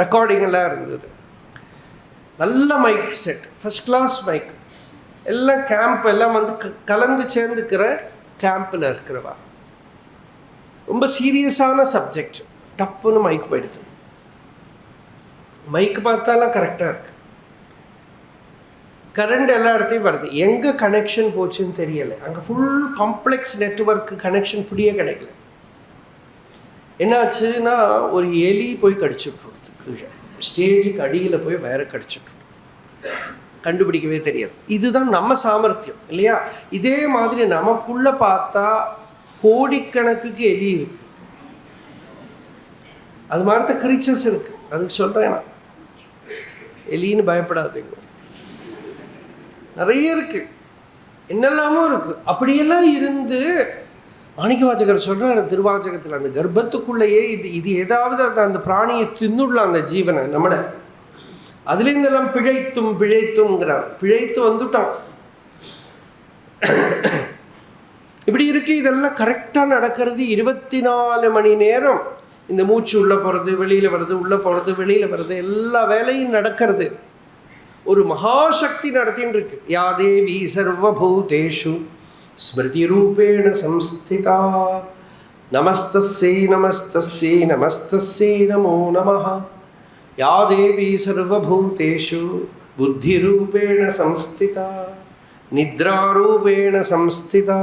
ரெக்கார்டிங் எல்லாம் இருந்தது. நல்ல mic set, first class mic, எல்லாம் கேம்ப் எல்லாம் வந்து கலந்து சேர்ந்துக்கிற கேம்பில் இருக்கிறவா. ரொம்ப சீரியஸான சப்ஜெக்ட். டப்புன்னு மைக் போயிடுது. மைக் பார்த்தாலாம் கரெக்டாக இருக்கு, கரண்ட் எல்லா இடத்தையும் வருது. எங்கே கனெக்ஷன் போச்சுன்னு தெரியலை. அங்கே ஃபுல் காம்ப்ளெக்ஸ் நெட்வொர்க்கு கனெக்ஷன் புடியே கிடைக்கல. என்னாச்சுன்னா ஒரு எலி போய் கடிச்சுட்ருது கீழே, ஸ்டேஜுக்கு அடியில் போய் வேற கடிச்சுட்டு, கண்டுபிடிக்கவே தெரியாது. இதுதான் நம்ம சாமர்த்தியம் இல்லையா. இதே மாதிரி நமக்குள்ள பார்த்தா கோடிக்கணக்குக்கு எலி இருக்கு, அது மாதிரி தான் கிரீச்சர்ஸ் இருக்கு. அதுக்கு சொல்றேன் நான், எலின்னு பயப்படாதீங்க, நிறைய இருக்கு, என்னெல்லாமோ இருக்கு. அப்படியெல்லாம் இருந்து மாணிக்கவாசகர் சொல்கிறார் திருவாசகத்தில், அந்த கர்ப்பத்துக்குள்ளேயே இது ஏதாவது அந்த பிராணியை தின்னுடலாம், அந்த ஜீவனை நம்மளை. அதுலேருந்தெல்லாம் பிழைத்துங்கிறார். பிழைத்து வந்துட்டான். இப்படி இருக்கு. இதெல்லாம் கரெக்டாக நடக்கிறது. 24 மணி நேரம் இந்த மூச்சு உள்ளே போகிறது வெளியில் வருது, உள்ளே போகிறது வெளியில் வருது, எல்லா வேலையும் நடக்கிறது. ஒரு மகாசக்தி நடத்தின்னு இருக்கு. யா தேவி சர்வபூதேஷு ஸ்மிருதி ரூபேண சம்ஸ்திதா நமஸ்தஸ்யை நமஸ்தஸ்யை நமஸ்தஸ்யை நமோ நமः. யா தேவி சர்வபூதேஷு புத்திரூபேண சம்ஸ்திதா நித்ராரூபேண சம்ஸ்திதா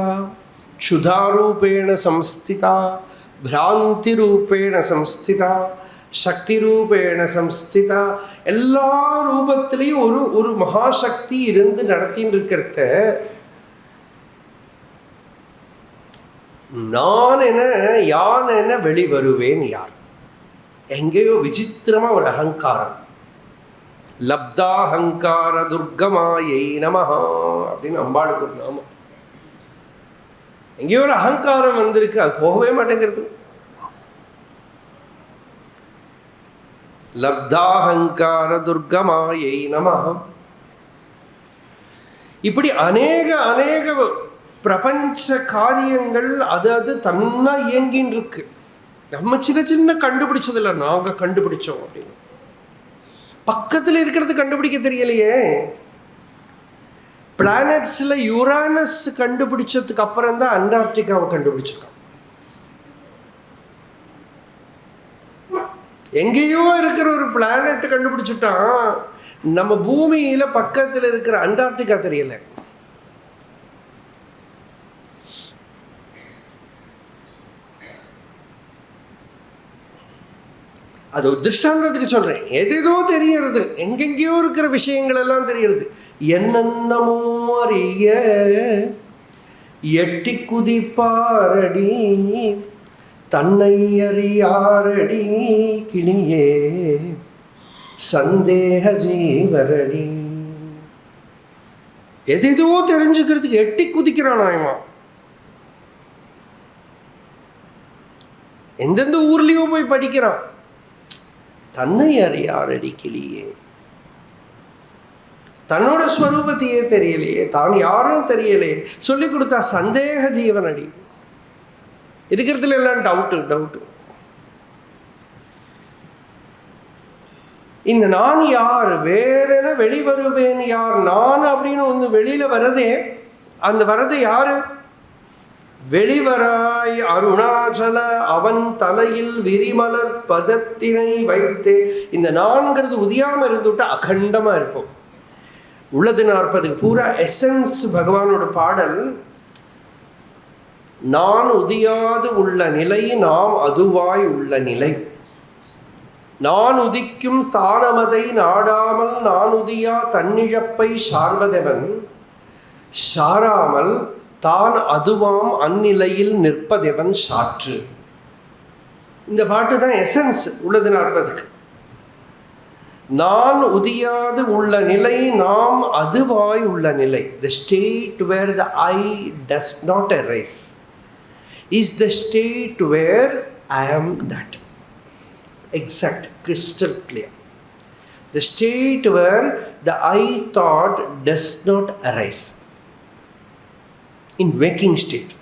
க்ஷுதாரூபேண சம்ஸ்திதா பிராந்திரூபேண சம்ஸ்திதா சக்திரூபேண சம்ஸ்திதா. எல்லா ரூபத்திலையும் ஒரு மகாசக்தி இருந்து நடத்தின்னு இருக்கிறத நான் என யான் என வெளிவருவேன் யார். எங்கேயோ விசித்திரமாக ஒரு அகங்காரம். லப்தாஹங்கார துர்கமாயை நமஹா அப்படின்னு அம்பாளுக்கு ஒரு நாமம். எங்கேயோ ஒரு அகங்காரம் வந்திருக்கு, அது போகவே மாட்டேங்கிறது. லப்தாஹங்கார துர்கமாயை நமஹ. இப்படி அநேக பிரபஞ்ச காரியங்கள் அது தன்னா இயங்கின்னு இருக்கு. நம்ம சின்ன கண்டுபிடிச்சதில்லை, நாங்கள் கண்டுபிடிச்சோம் அப்படின்னு. பக்கத்தில் இருக்கிறது கண்டுபிடிக்க தெரியலையே. பிளானட்ஸில் யுரானஸ் கண்டுபிடிச்சதுக்கு அப்புறம் தான் அண்டார்டிகாவை கண்டுபிடிச்சிருக்கான். எங்கேயோ இருக்கிற ஒரு பிளானட் கண்டுபிடிச்சுட்டான். நம்ம பூமியில பக்கத்தில் இருக்கிற அண்டார்டிகா தெரியல. அது ஒரு திருஷ்டாந்தத்துக்கு சொல்றேன். எதேதோ தெரியறது, எங்கெங்கேயோ இருக்கிற விஷயங்கள் எல்லாம் தெரியறது. என்னென்னமோ அறிய எட்டி குதிப்பாரடி தன்னை அறியாரடி கிளியே சந்தேக ஜீவரடி. எதேதோ தெரிஞ்சுக்கிறதுக்கு எட்டி குதிக்கிறான் இவன். எந்தெந்த ஊர்லயோ போய் படிக்கிறான். தன்னை அறியாரடி கிளியே, தன்னோட ஸ்வரூபத்தையே தெரியலையே, தான் யாரும் தெரியலையே, சொல்லி கொடுத்தா சந்தேக ஜீவனடி. இருக்கிறதுல எல்லாம் டவுட்டு. இந்த நான் யார், வேறென வெளிவருவேன் யார், நான் அப்படின்னு ஒன்று வெளியில வரதே, அந்த வரது யாரு? வெளிவராய் அருணாச்சல அவன் தலையில் விரிமலர் பதத்தினை வைத்து. இந்த நான்கிறது உதியாம இருந்துவிட்டா அகண்டமா இருப்போம். உள்ளது 40 பூரா எசன்ஸ் பகவானோட பாடல். நான் உதியாது உள்ள நிலை, நாம் அதுவாய் உள்ள நிலை. நான் உதிக்கும் ஸ்தானமதை நாடாமல் நான் உதியா தன்னிழப்பை சார்வதவன் சாராமல் தான் அதுவாம் அந்நிலையில் நிற்பதெவன் சாற்று. இந்த பாட்டு தான் எசன்ஸ் உள்ளது 40க்கு. நான் உதியாது உள்ள நிலை, நாம் அதுவாய் உள்ள நிலை. The state where the I does not arise is the state where I am that. Exact, crystal clear. The state where the I thought does not arise. In waking state,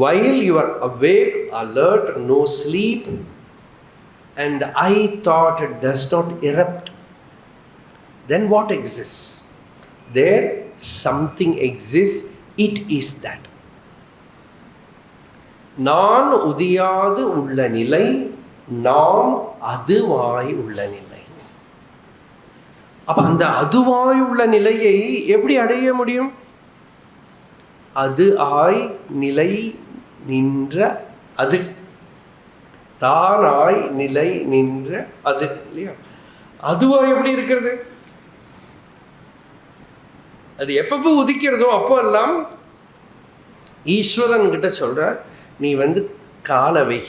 while you are awake, alert, no sleep, and the I thought does not erupt, then what exists? There something exists, it is that. நான் உதியாது உள்ள நிலை, நாம் அதுவாய் உள்ள நிலை. அப்ப அந்த அதுவாய் உள்ள நிலையை எப்படி அடைய முடியும்? அது ஆய் நிலை நின்ற அது, தானாய் நிலை நின்ற அது இல்லையா? அதுவாய் எப்படி இருக்கிறது? அது எப்பப்போ உதிக்கிறதோ அப்போ எல்லாம் ஈஸ்வரன் கிட்ட சொல்ற, நீ காலவை.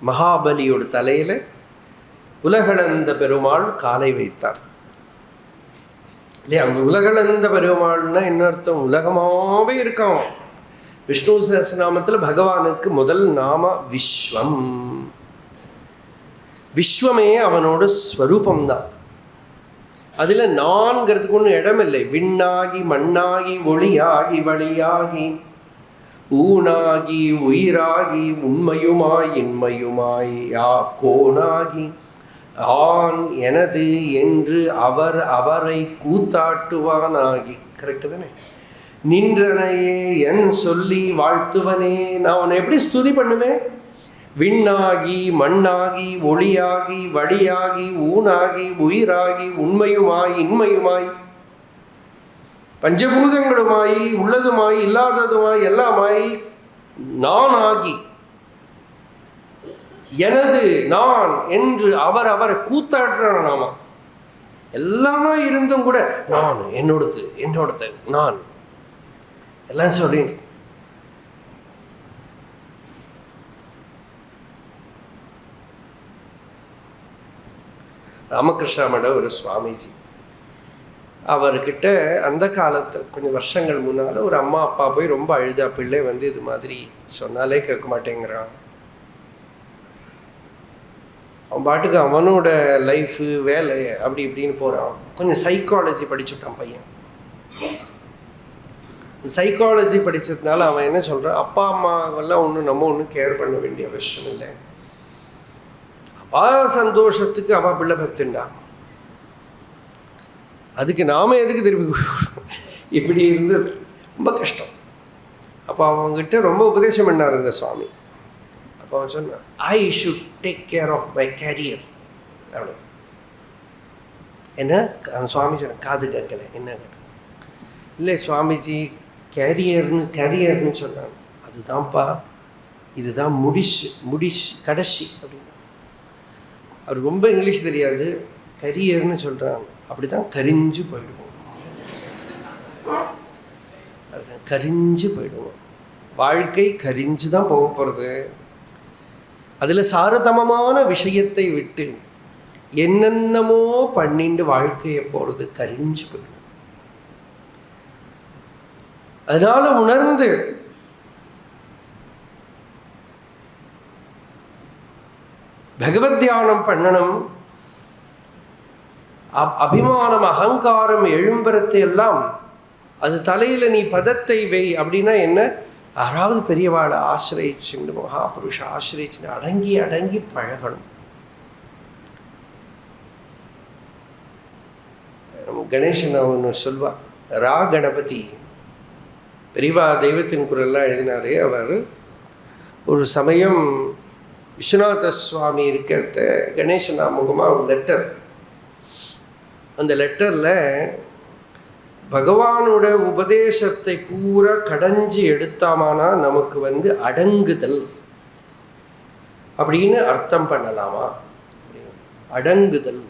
மகாபலியோட தலையில உலகளந்த பெருமாள் காலை வைத்தார் இல்லையா? அவங்க உலகளந்த பெருமாள்னா என்ன அர்த்தம்? உலகமாவே இருக்கான். விஷ்ணு சஹஸ்ரநாமத்தில் பகவானுக்கு முதல் நாம விஸ்வம். விஸ்வமே அவனோட ஸ்வரூபம்தான். அதில் நான்கிறதுக்கு ஒன்றும் இடமில்லை. விண்ணாகி மண்ணாகி ஒளியாகி வழியாகி ஊனாகி உயிராகி உண்மையுமாய் இன்மையுமாய் யா கோனாகி ஆன் எனது என்று அவர் அவரை கூத்தாட்டுவானாகி. கரெக்டு தானே? நின்றனையே என் சொல்லி வாழ்த்துவனே. நான் உன்னை எப்படி ஸ்துதி பண்ணுவேன்? விண்ணாகி மண்ணாகி ஒளியாகி வழியாகி ஊனாகி உயிராகி உண்மையுமாய் இன்மையுமாய் பஞ்சபூதங்களுமாய் உள்ளதுமாய் இல்லாததுமாய் எல்லாமாய் நான் ஆகி எனது நான் என்று அவர் அவரை கூத்தாடுறான். நாம எல்லாமே இருந்தும் கூட நான் என்னோடது நான் எல்லாம் சொல்றேன். ராமகிருஷ்ண மட ஒரு சுவாமிஜி, அவர்கிட்ட அந்த காலத்தில் கொஞ்சம் வருஷங்கள் முன்னால் ஒரு அம்மா அப்பா போய் ரொம்ப அழுதா, பிள்ளை இது மாதிரி சொன்னாலே கேட்க மாட்டேங்கிறான். அவன் பாட்டுக்கு அவனோட லைஃபு வேலை அப்படி இப்படின்னு போகிறான். கொஞ்சம் சைக்காலஜி படிச்சுட்டான் பையன். சைக்காலஜி படித்ததுனால அவன் என்ன சொல்கிறான், அப்பா அம்மாவெல்லாம் நம்ம ஒன்றும் கேர் பண்ண வேண்டிய அவசியம் இல்லை, அவள் சந்தோஷத்துக்கு அவள் பிள்ளை பத்துண்டான், அதுக்கு நாம் எதுக்கு திருப்பி இப்படி இருந்தது ரொம்ப கஷ்டம். அப்போ அவங்ககிட்ட ரொம்ப உபதேசம் பண்ணார் இந்த சுவாமி. அப்போ அவன் சொன்னான், I should take care of my career அப்படி. என்ன அவன் சுவாமி சொன்ன காது கேட்கல, என்ன கேட்டேன், இல்லை சுவாமிஜி கேரியர்னு சொன்னாங்க, அதுதான்ப்பா, இதுதான் கடைசி அப்படின்னு. அவர் ரொம்ப இங்கிலீஷ் தெரியாது, கரியர்னு சொல்கிறாங்க, அப்படி தான் கரிஞ்சு போயிடுவோம், கரிஞ்சு போயிடுவோம். வாழ்க்கை கரிஞ்சு தான் போக போகிறது. அதில் சாரதமமான விஷயத்தை விட்டு என்னென்னமோ பண்ணிட்டு வாழ்க்கையை போகிறது கரிஞ்சு போயிடும். அதனால உணர்ந்து பகவத் தியானம் பண்ணணும். அபிமானம் அகங்காரம் எழும்புறத்தை எல்லாம் அது தலையில் நீ பதத்தை வை அப்படின்னா என்ன, யாராவது பெரியவாளை ஆசிரியிச்சுண்டு மகாபுருஷ ஆசிரியிச்சுன்னு அடங்கி அடங்கி பழகணும். கணேசன் ஒன்று சொல்வார், ரா கணபதி பெரியவா தெய்வத்தின் குரல்லாம் எழுதினாரே அவர். ஒரு சமயம் விஸ்வநாத சுவாமி இருக்கிறத கணேசன் முகமாக ஒரு லெட்டர், அந்த லெட்டரில் பகவானோட உபதேசத்தை பூரா கடைஞ்சி எடுத்தாமானா நமக்கு அடங்குதல் அப்படின்னு அர்த்தம் பண்ணலாமா, அடங்குதல்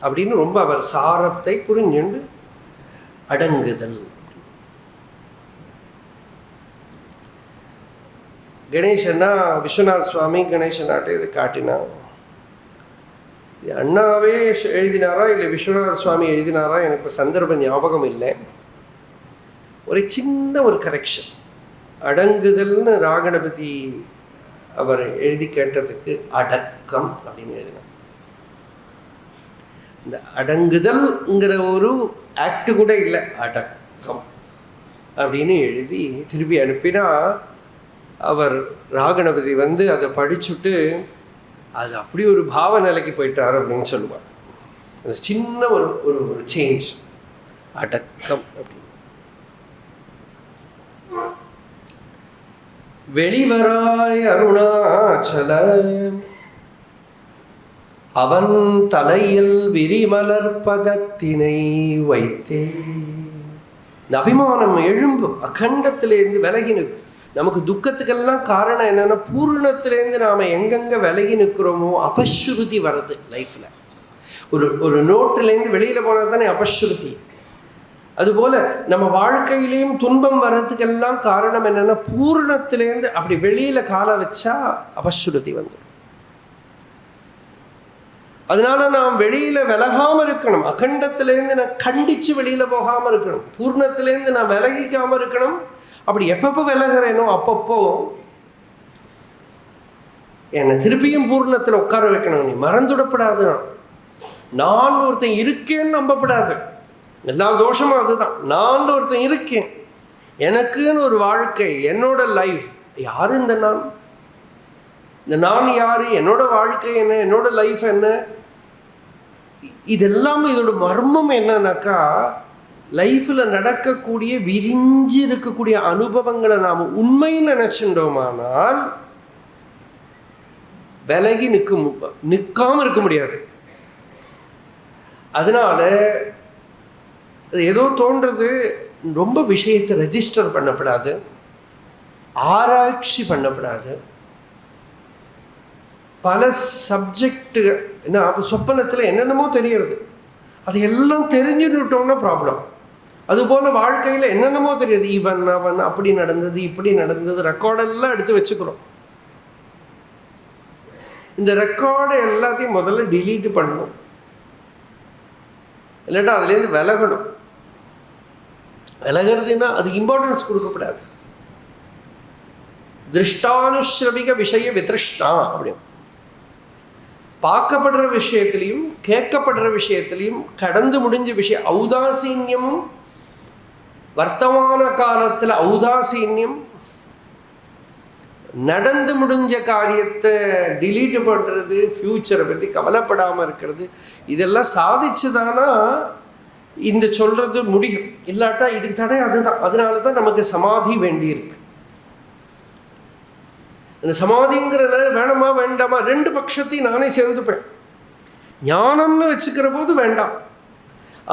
அப்படின்னு ரொம்ப அவர் சாரத்தை புரிஞ்சுண்டு அடங்குதல். கணேசன்னா விஸ்வநாத் சுவாமி கணேசனாட்ட இது காட்டினா, அண்ணாவே எழுதினாரா இல்லை விஸ்வநாத சுவாமி எழுதினாரா எனக்கு சந்தர்ப்பம் ஞாபகம் இல்லை. ஒரு சின்ன ஒரு கரெக்ஷன், அடங்குதல்னு ராகணபதி அவர் எழுதி கேட்டதுக்கு அடக்கம் அப்படின்னு எழுதினார். இந்த அடங்குதல்ங்கிற ஒரு ஆக்டு கூட இல்லை, அடக்கம் அப்படின்னு எழுதி திருப்பி அனுப்பினா அவர் ராகணபதி அதை படிச்சுட்டு அது அப்படி ஒரு பாவ நிலைக்கு போயிட்டார் அப்படின்னு சொல்லுவார். அது சின்ன ஒரு ஒரு ஒரு சேஞ்ச், அடக்கம் அப்படின்னு. வெளிவராய் அருணாச்சல அவன் தலையில் விரிமலர் பதத்தினை வைத்தே. இந்த அபிமானம் எழும்பும், அகண்டத்திலேருந்து விலகி நிற்கும். நமக்கு துக்கத்துக்கெல்லாம் காரணம் என்னென்னா, பூர்ணத்திலேருந்து நாம் எங்கெங்கே விலகி நிற்கிறோமோ அபஸ்ருதி வருது லைஃப்பில். ஒரு நோட்டிலேருந்து வெளியில் போனால் தானே அபஸ்ருதி. அதுபோல் நம்ம வாழ்க்கையிலையும் துன்பம் வர்றதுக்கெல்லாம் காரணம் என்னென்னா, பூர்ணத்திலேருந்து அப்படி வெளியில் காலை வச்சா அபஸ்ருதி வந்துடும். அதனால நாம் வெளியில் விலகாமல் இருக்கணும், அகண்டத்திலேருந்து நான் கண்டித்து வெளியில் போகாமல் இருக்கணும், பூர்ணத்திலேருந்து நான் விலகிக்காமல் இருக்கணும். அப்படி எப்பப்போ விலகிறேனோ அப்பப்போ என்னை திருப்பியும் பூர்ணத்தில் உட்கார வைக்கணும். நீ மறந்துவிடப்படாது, நான் ஒருத்தன் இருக்கேன்னு நம்பப்படாது. எல்லா தோஷமும் அதுதான், நான் ஒருத்தன் இருக்கேன், எனக்குன்னு ஒரு வாழ்க்கை, என்னோட லைஃப். யார் இந்த நான் யார், என்னோட வாழ்க்கை என்ன, என்னோட லைஃப் என்ன, இதெல்லாம் இதோட மர்மம் என்னன்னாக்கா, லைஃப்பில் நடக்கக்கூடிய விரிஞ்சு இருக்கக்கூடிய அனுபவங்களை நாம் உண்மைன்னு நினச்சிட்டோமானால் விலகி நிற்காமல் இருக்க முடியாது. அதனால அது ஏதோ தோன்றது, ரொம்ப விஷயத்தை ரெஜிஸ்டர் பண்ணப்படாது, ஆராய்ச்சி பண்ணப்படாது. பல சப்ஜெக்டு என்ன, அப்போ சொப்பனத்தில் என்னென்னமோ தெரியறது, அது எல்லாம் தெரிஞ்சுட்டோம்னா ப்ராப்ளம். அதுபோல் வாழ்க்கையில் என்னென்னமோ தெரியுது, இவன் அவன் அப்படி நடந்தது இப்படி நடந்தது, ரெக்கார்டெல்லாம் எடுத்து வச்சுக்கிறோம். இந்த ரெக்கார்டு எல்லாத்தையும் முதல்ல டிலீட் பண்ணணும், இல்லாட்டா அதுலேருந்து விலகணும். விலகிறதுனா அதுக்கு இம்பார்ட்டன்ஸ் கொடுக்கப்படாது. திருஷ்டானுஸ்ரவிக விஷய வித்ருஷ்ணா அப்படின்னு பார்க்கப்படுற விஷயத்திலையும் கேட்கப்படுற விஷயத்திலையும் கடந்து முடிஞ்ச விஷயம் ஔதாசீன்யமும், வர்த்தமான காலத்தில் ஔதாசீன்யம், நடந்து முடிஞ்ச காரியத்தை டிலீட் பண்ணுறது, ஃப்யூச்சரை பற்றி கவலைப்படாமல் இருக்கிறது, இதெல்லாம் சாதிச்சுதானா இந்த சொல்கிறது முடியும். இல்லாட்டா இதுக்கு தடை அதுதான். அதனால தான் நமக்கு சமாதி வேண்டியிருக்கு. அந்த சமாதிங்கிறத வேணுமா வேண்டாமா ரெண்டு பட்சத்தையும் நானே சேர்ந்துப்பேன். ஞானம்னு வச்சுக்கிற போது வேண்டாம்,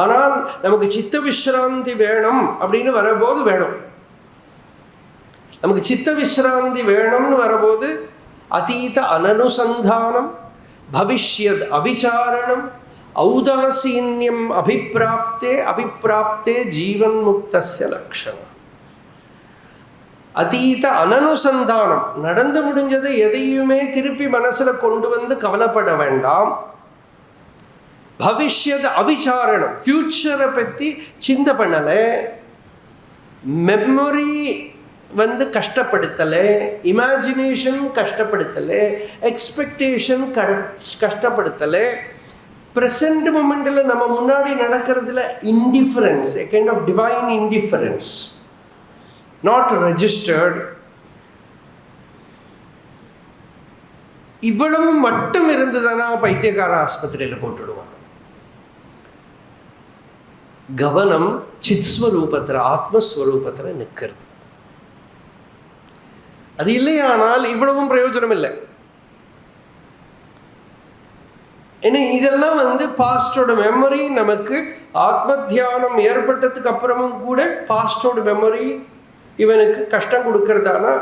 ஆனால் நமக்கு சித்த விஸ்ராந்தி வேணும் அப்படின்னு வரபோது வேணும். நமக்கு சித்த விஸ்ராந்தி வேணும்னு வரபோது அதீத அனனுசந்தானம், பவிஷ்யத் அவிசாரணம், ஔதாசீன்யம் அபிப்பிராப்தே ஜீவன் முக்தஸ்ய லக்ஷணம். அதீத அனனுசந்தானம், நடந்து முடிஞ்சதை எதையுமே திருப்பி மனசில் கொண்டு வந்து கவலைப்பட வேண்டாம். பவிஷ்யத் அவிசாரணம், ஃபியூச்சரை பற்றி சிந்தை பண்ணலை, மெமரி வந்து கஷ்டப்படுத்தலை, இமேஜினேஷன் கஷ்டப்படுத்தலை, எக்ஸ்பெக்டேஷன் கஷ்டப்படுத்தலை. ப்ரெசண்ட் மூமெண்ட்டில் நம்ம முன்னாடி நடக்கிறதுல indifference, a kind of divine indifference, not registered. இவ்வளவு மட்டும் இருந்ததுன்னா பைத்தியக்கார ஆஸ்பத்திரியில் போட்டுடுவாங்க. கவனம் சித்ஸ்வரூபத்தில், ஆத்மஸ்வரூபத்தில் நிற்கிறது. அது இல்லையானால் இவ்வளவும் பிரயோஜனம் இல்லை. ஏன்னா இதெல்லாம் வந்து பாஸ்டோட மெமரி. நமக்கு ஆத்ம தியானம் ஏற்பட்டதுக்கு அப்புறமும் கூட பாஸ்டோட மெமரி இவனுக்கு கஷ்டம் கொடுக்கறதானா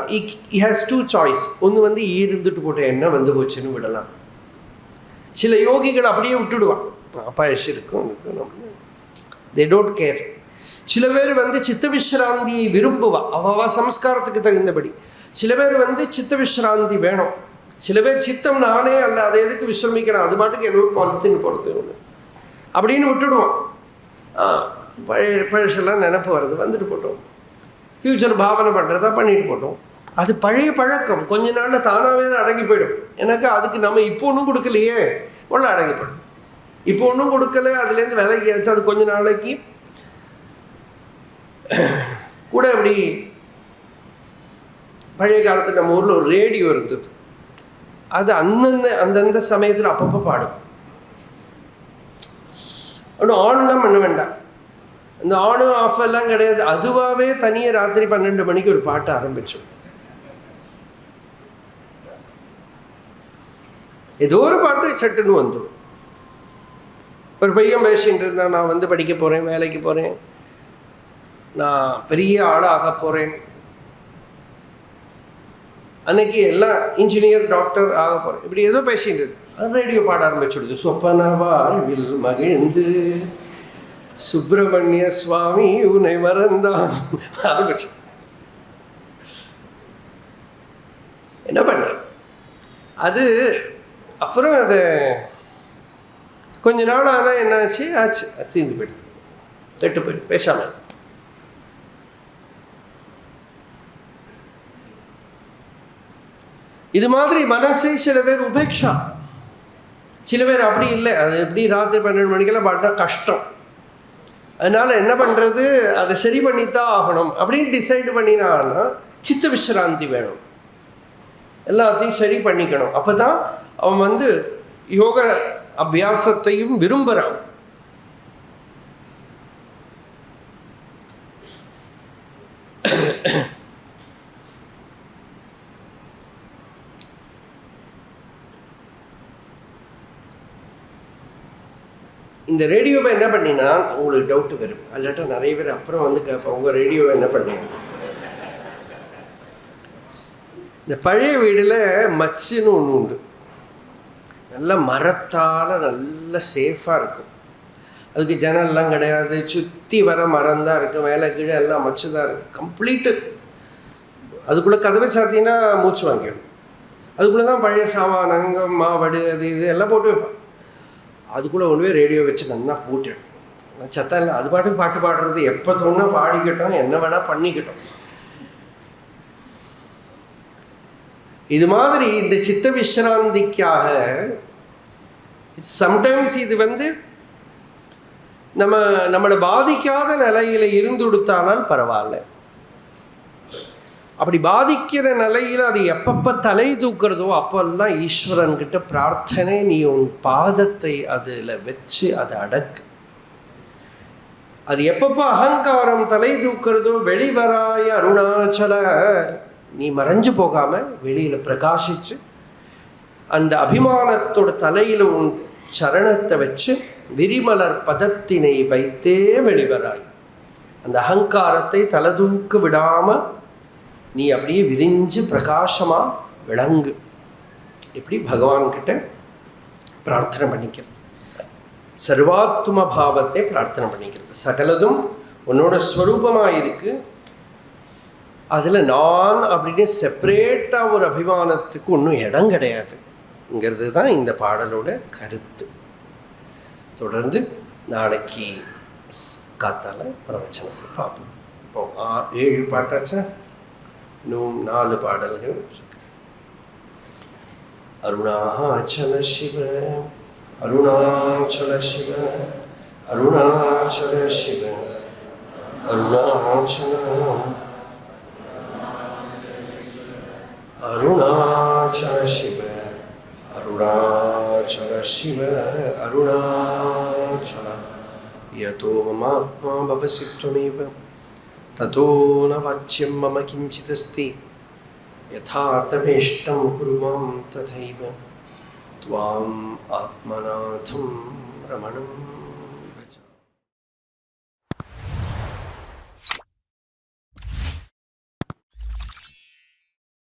he has two choice. ஒன்று வந்து இருந்துட்டு போட்ட என்ன வந்து போச்சுன்னு விடலாம். சில யோகிகள் அப்படியே விட்டுடுவான், பழசு இருக்கும், they don't care. சில பேர் வந்து சித்த விஸ்ராந்தியை விரும்புவா, அவ சம்ஸ்காரத்துக்கு தகுந்தபடி. சில பேர் வந்து சித்த விஸ்ராந்தி வேணும். சில பேர் சித்தம் நானே அல்ல, அதை எதுக்கு விஸ்ரமிக்கணும், அது பாட்டுக்கு என்ன பொறுத்துன்னு பொறுத்து ஒன்று அப்படின்னு விட்டுடுவோம். பழசெல்லாம் நினப்பு வருது, வந்துட்டு போட்டோம். ஃப்யூச்சர் பாவனை பண்ணுறதா பண்ணிட்டு போட்டோம். அது பழைய பழக்கம், கொஞ்ச நாளில் தானாகவே தான் அடங்கி போயிடும். எனக்கு அதுக்கு நம்ம இப்போ ஒன்றும் கொடுக்கலையே, உள்ள அடங்கி போயிடும். இப்போ ஒன்றும் கொடுக்கல, அதுலேருந்து விலைக்கு ஆச்சு. அது கொஞ்ச நாளைக்கு கூட அப்படி. பழைய காலத்தில் நம்ம ஊரில் ஒரு ரேடியோ இருந்தது, அது அந்தந்த சமயத்தில் அப்பப்போ பாடும். ஒன்றும் ஆன்லாம் பண்ண வேண்டாம், இந்த ஆனு ஆஃப் எல்லாம் கிடையாது. அதுவாகவே தனியாக ராத்திரி 12 மணிக்கு ஒரு பாட்டு ஆரம்பிச்சோம். ஏதோ ஒரு பாட்டு சட்டுன்னு வந்துடும். ஒரு பையன் பேசிகிட்டு இருந்தால் நான் வந்து படிக்க போகிறேன், வேலைக்கு போகிறேன், நான் பெரிய ஆளாக போகிறேன், அன்னைக்கு எல்லாம் இன்ஜினியர் டாக்டர் ஆக போகிறேன், இப்படி ஏதோ பேசிட்டு இருக்கு. அது ரேடியோ பாட ஆரம்பிச்சுடுது. சொப்பன வாழ்வில் மகிழ்ந்து சுப்பிரமணிய சுவாமி உன்னை மறந்தான் ஆரம்பிச்சு. என்ன பண்ண அது அப்புறம் அது கொஞ்ச நாள் ஆனால் என்ன ஆச்சு தீர்ந்து போயிடுது, கெட்டு போயிடுது, பேசாமல். இது மாதிரி மனசை சில பேர் உபேட்சா, சில பேர் அப்படி இல்லை. அது எப்படி ராத்திரி 12 மணிக்கெல்லாம் பாட்டா கஷ்டம், அதனால் என்ன பண்ணுறது, அதை சரி பண்ணித்தான் ஆகணும் அப்படின்னு டிசைடு பண்ணினான்னா சித்த விஸ்ராந்தி வேணும், எல்லாத்தையும் சரி பண்ணிக்கணும். அப்போ தான் அவன் வந்து யோக அபியாசத்தையும் விரும்புகிறான். இந்த ரேடியோவை என்ன பண்ணினா உங்களுக்கு டவுட்டு வரும், அல்லாட்டா நிறைய பேர் அப்புறம் வந்து கேட்போம், உங்கள் ரேடியோவை என்ன பண்ணீங்க. இந்த பழைய வீடில் மச்சுன்னு ஒன்று உண்டு, நல்ல மரத்தால் நல்ல சேஃபாக இருக்கும். அதுக்கு ஜன்னல்லாம் கிடையாது, சுற்றி வர மரம் தான் இருக்குது, மேலே கீழே எல்லாம் மச்சு தான் இருக்குது, கம்ப்ளீட்டு. அதுக்குள்ளே கதவை சாத்தினா மூச்சு வாங்கிடும். அதுக்குள்ளே தான் பழைய சாமானங்க மாவடு அது இது எல்லாம் போட்டு வைப்பேன். அதுக்குள்ளே ஒன்று போய் ரேடியோ வச்சு நல்லா போட்டுடும், சத்தம் இல்லை, அது பாட்டுக்கு பாட்டு பாடுறது, எப்போ தோணுனா பாடிக்கிட்டோம், என்ன வேணால் பண்ணிக்கிட்டோம். இது மாதிரி இந்த சித்த விஸ்ராந்திக்காக சம்டைம்ஸ் இது நம்மளை பாதிக்காத நிலையில் இருந்து கொடுத்தானால் பரவாயில்ல. அப்படி பாதிக்கிற நிலையில் அது எப்பப்போ தலை தூக்கிறதோ அப்போல்லாம் ஈஸ்வரன்கிட்ட பிரார்த்தனை, நீ உன் பாதத்தை அதில் வச்சு அதை அடக்கு. அது எப்பப்போ அகங்காரம் தலை தூக்கிறதோ வெளிவராய அருணாச்சல, நீ மறைஞ்சு போகாமல் வெளியில் பிரகாசிச்சு அந்த அபிமானத்தோட தலையில் உன் சரணத்தை வச்சு விரிமலர் பதத்தினை வைத்தே வெளிவராய். அந்த அகங்காரத்தை தலதூக்க விடாமல் நீ அப்படியே விரிஞ்சு பிரகாசமாக விளங்கு. இப்படி பகவான்கிட்ட பிரார்த்தனை பண்ணிக்கிறது, சர்வாத்ம பாவத்தை பிரார்த்தனை பண்ணிக்கிறது. சகலதும் உன்னோட ஸ்வரூபமாக இருக்கு, அதில் நான் அப்படின்னு செப்பரேட்டாக ஒரு அபிமானத்துக்கு ஒன்றும் இடம் கிடையாதுங்கிறது தான் இந்த பாடலோட கருத்து. தொடர்ந்து நாளைக்கு காத்தால பிரவச்சனத்தில் பார்ப்போம். இப்போ 7 பாட்டாச்சா, இன்னும் 4 பாடல்கள் இருக்கு. அருணாச்சல சிவ அருணாச்சல சிவ அருணாச்சல சிவ அருணாச்சல அருணாச்சல சிவ அருணாச்சல சிவ அருணாச்சல. யதோ மமாத்மா பவசி த்வமேவ ததோ ந வாச்யம் மம கிஞ்சிதஸ்தி யதா தவேஷ்டம் குரு மாம் ததைவ த்வாம் ஆத்மநாதம் ரமணம்